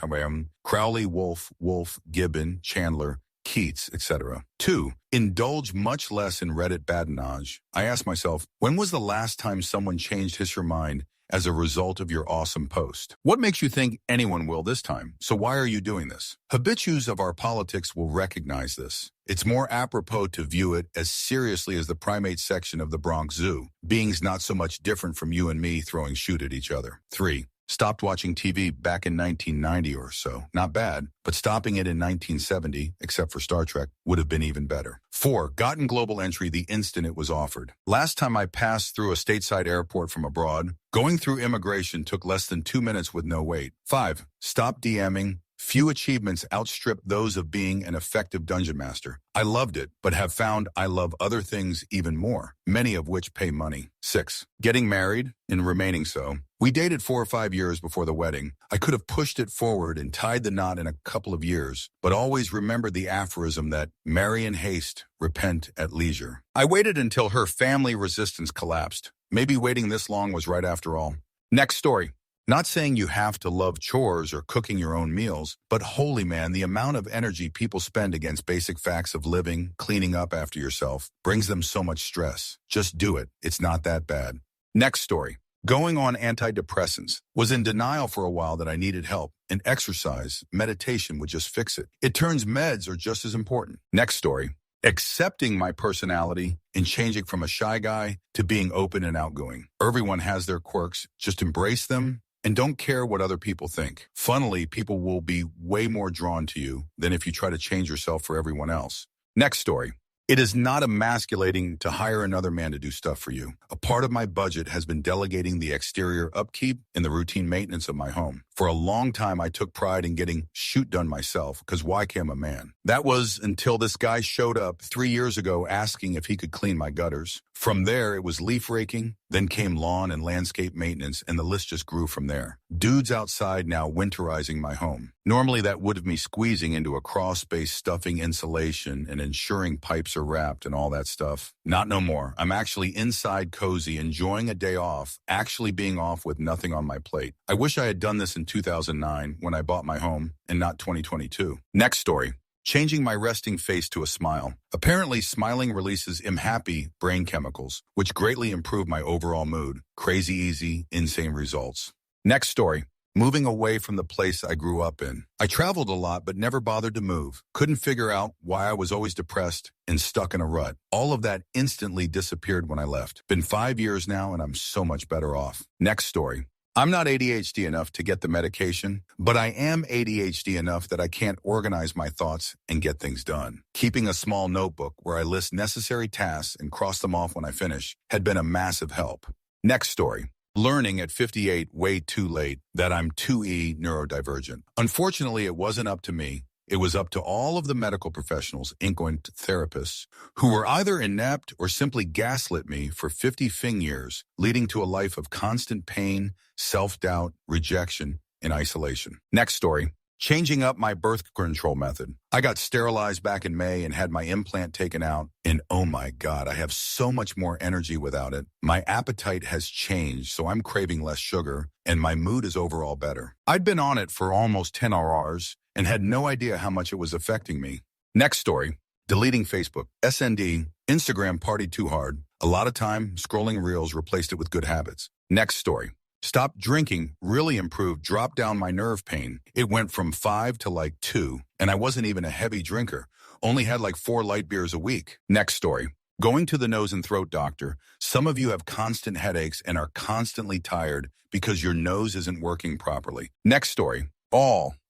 Crowley, Woolf, Gibbon, Chandler, Keats, etc. 2. Indulge much less in Reddit badinage. I ask myself, when was the last time someone changed his or her mind as a result of your awesome post? What makes you think anyone will this time? So why are you doing this? Habitues of our politics will recognize this. It's more apropos to view it as seriously as the primate section of the Bronx Zoo, beings not so much different from you and me throwing shoot at each other. 3. Stopped watching TV back in 1990 or so. Not bad, but stopping it in 1970, except for Star Trek, would have been even better. 4. Gotten global entry the instant it was offered. Last time I passed through a stateside airport from abroad, going through immigration took less than 2 minutes with no wait. 5. Stopped DMing. Few achievements outstrip those of being an effective dungeon master. I loved it, but have found I love other things even more, many of which pay money. 6. Getting married and remaining so. We dated 4 or 5 years before the wedding. I could have pushed it forward and tied the knot in a couple of years, but always remembered the aphorism that marry in haste, repent at leisure. I waited until her family resistance collapsed. Maybe waiting this long was right after all. Next story. Not saying you have to love chores or cooking your own meals, but holy man, the amount of energy people spend against basic facts of living, cleaning up after yourself, brings them so much stress. Just do it. It's not that bad. Next story. Going on antidepressants. Was in denial for a while that I needed help, and exercise, meditation would just fix it. It turns meds are just as important. Next story. Accepting my personality and changing from a shy guy to being open and outgoing. Everyone has their quirks. Just embrace them and don't care what other people think. Funnily, people will be way more drawn to you than if you try to change yourself for everyone else. Next story. It is not emasculating to hire another man to do stuff for you. A part of my budget has been delegating the exterior upkeep and the routine maintenance of my home. For a long time, I took pride in getting shoot done myself, because why am a man? That was until this guy showed up 3 years ago asking if he could clean my gutters. From there, it was leaf raking, then came lawn and landscape maintenance, and the list just grew from there. Dudes outside now winterizing my home. Normally, that would have me squeezing into a crawl space, stuffing insulation, and ensuring pipes are wrapped and all that stuff. Not no more. I'm actually inside cozy, enjoying a day off, actually being off with nothing on my plate. I wish I had done this in 2009 when I bought my home and not 2022. Next story. Changing my resting face to a smile. Apparently, smiling releases happy brain chemicals, which greatly improve my overall mood. Crazy easy, insane results. Next story. Moving away from the place I grew up in. I traveled a lot but never bothered to move. Couldn't figure out why I was always depressed and stuck in a rut. All of that instantly disappeared when I left. Been 5 years now and I'm so much better off. Next story. I'm not ADHD enough to get the medication, but I am ADHD enough that I can't organize my thoughts and get things done. Keeping a small notebook where I list necessary tasks and cross them off when I finish had been a massive help. Next story. Learning at 58 way too late that I'm 2E neurodivergent. Unfortunately, it wasn't up to me. It was up to all of the medical professionals, including therapists, who were either inept or simply gaslit me for 50 years, leading to a life of constant pain, self-doubt, rejection, and isolation. Next story. Changing up my birth control method. I got sterilized back in May and had my implant taken out. And oh my God, I have so much more energy without it. My appetite has changed, so I'm craving less sugar, and my mood is overall better. I'd been on it for almost 10 hours and had no idea how much it was affecting me. Next story. Deleting Facebook. SND. Instagram partied too hard. A lot of time, scrolling reels replaced it with good habits. Next story. Stopped drinking, really improved, dropped down my nerve pain. It went from 5 to like 2, and I wasn't even a heavy drinker. Only had like 4 light beers a week. Next story. Going to the nose and throat doctor. Some of you have constant headaches and are constantly tired because your nose isn't working properly. Next story.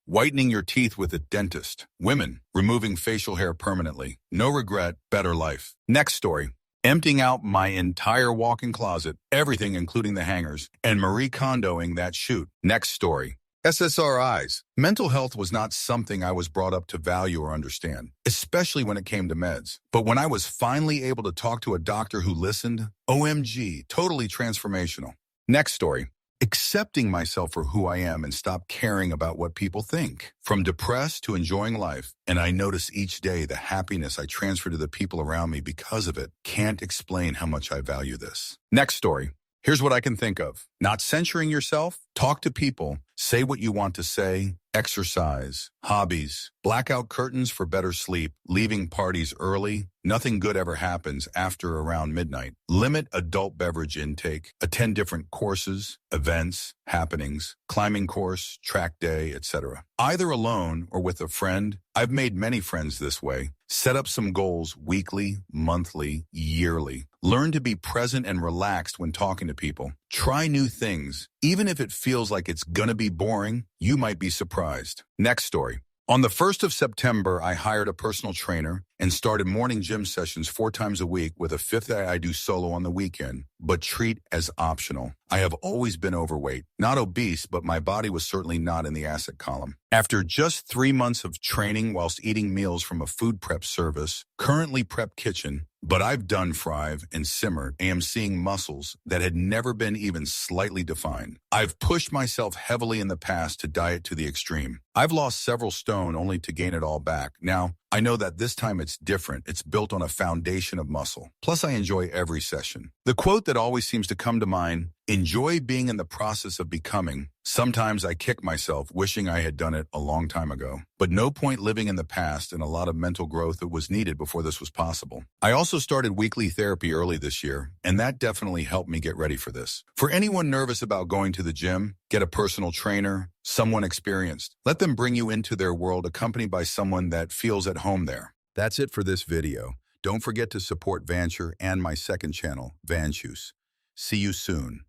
Whitening your teeth with a dentist. Women, removing facial hair permanently. No regret, better life. Next story. Emptying out my entire walk-in closet, everything including the hangers, and Marie Kondoing that shoot. Next story. SSRIs. Mental health was not something I was brought up to value or understand, especially when it came to meds. But when I was finally able to talk to a doctor who listened, OMG, totally transformational. Next story. Accepting myself for who I am and stop caring about what people think. From depressed to enjoying life, and I notice each day the happiness I transfer to the people around me because of it. Can't explain how much I value this. Next story. Here's what I can think of. Not censoring yourself, talk to people, say what you want to say, exercise, hobbies, blackout curtains for better sleep, leaving parties early. Nothing good ever happens after around midnight. Limit adult beverage intake, attend different courses, events, happenings, climbing course, track day, etc. Either alone or with a friend. I've made many friends this way. Set up some goals weekly, monthly, yearly. Learn to be present and relaxed when talking to people. Try new things. Even if it feels like it's gonna be boring, you might be surprised. Next story. On the 1st of September, I hired a personal trainer and started morning gym sessions 4 times a week with a 5th day I do solo on the weekend, but treat as optional. I have always been overweight, not obese, but my body was certainly not in the asset column. After just 3 months of training whilst eating meals from a food prep service, currently prep kitchen, but I've done fry and simmered, and am seeing muscles that had never been even slightly defined. I've pushed myself heavily in the past to diet to the extreme. I've lost several stone only to gain it all back. Now, I know that this time it's different. It's built on a foundation of muscle. Plus, I enjoy every session. The quote that always seems to come to mind, enjoy being in the process of becoming. Sometimes I kick myself wishing I had done it a long time ago. But no point living in the past, and a lot of mental growth that was needed before this was possible. I also started weekly therapy early this year, and that definitely helped me get ready for this. For anyone nervous about going to the gym, get a personal trainer, someone experienced. Let them bring you into their world accompanied by someone that feels at home there. That's it for this video. Don't forget to support Vancher and my second channel, Vanchoose. See you soon.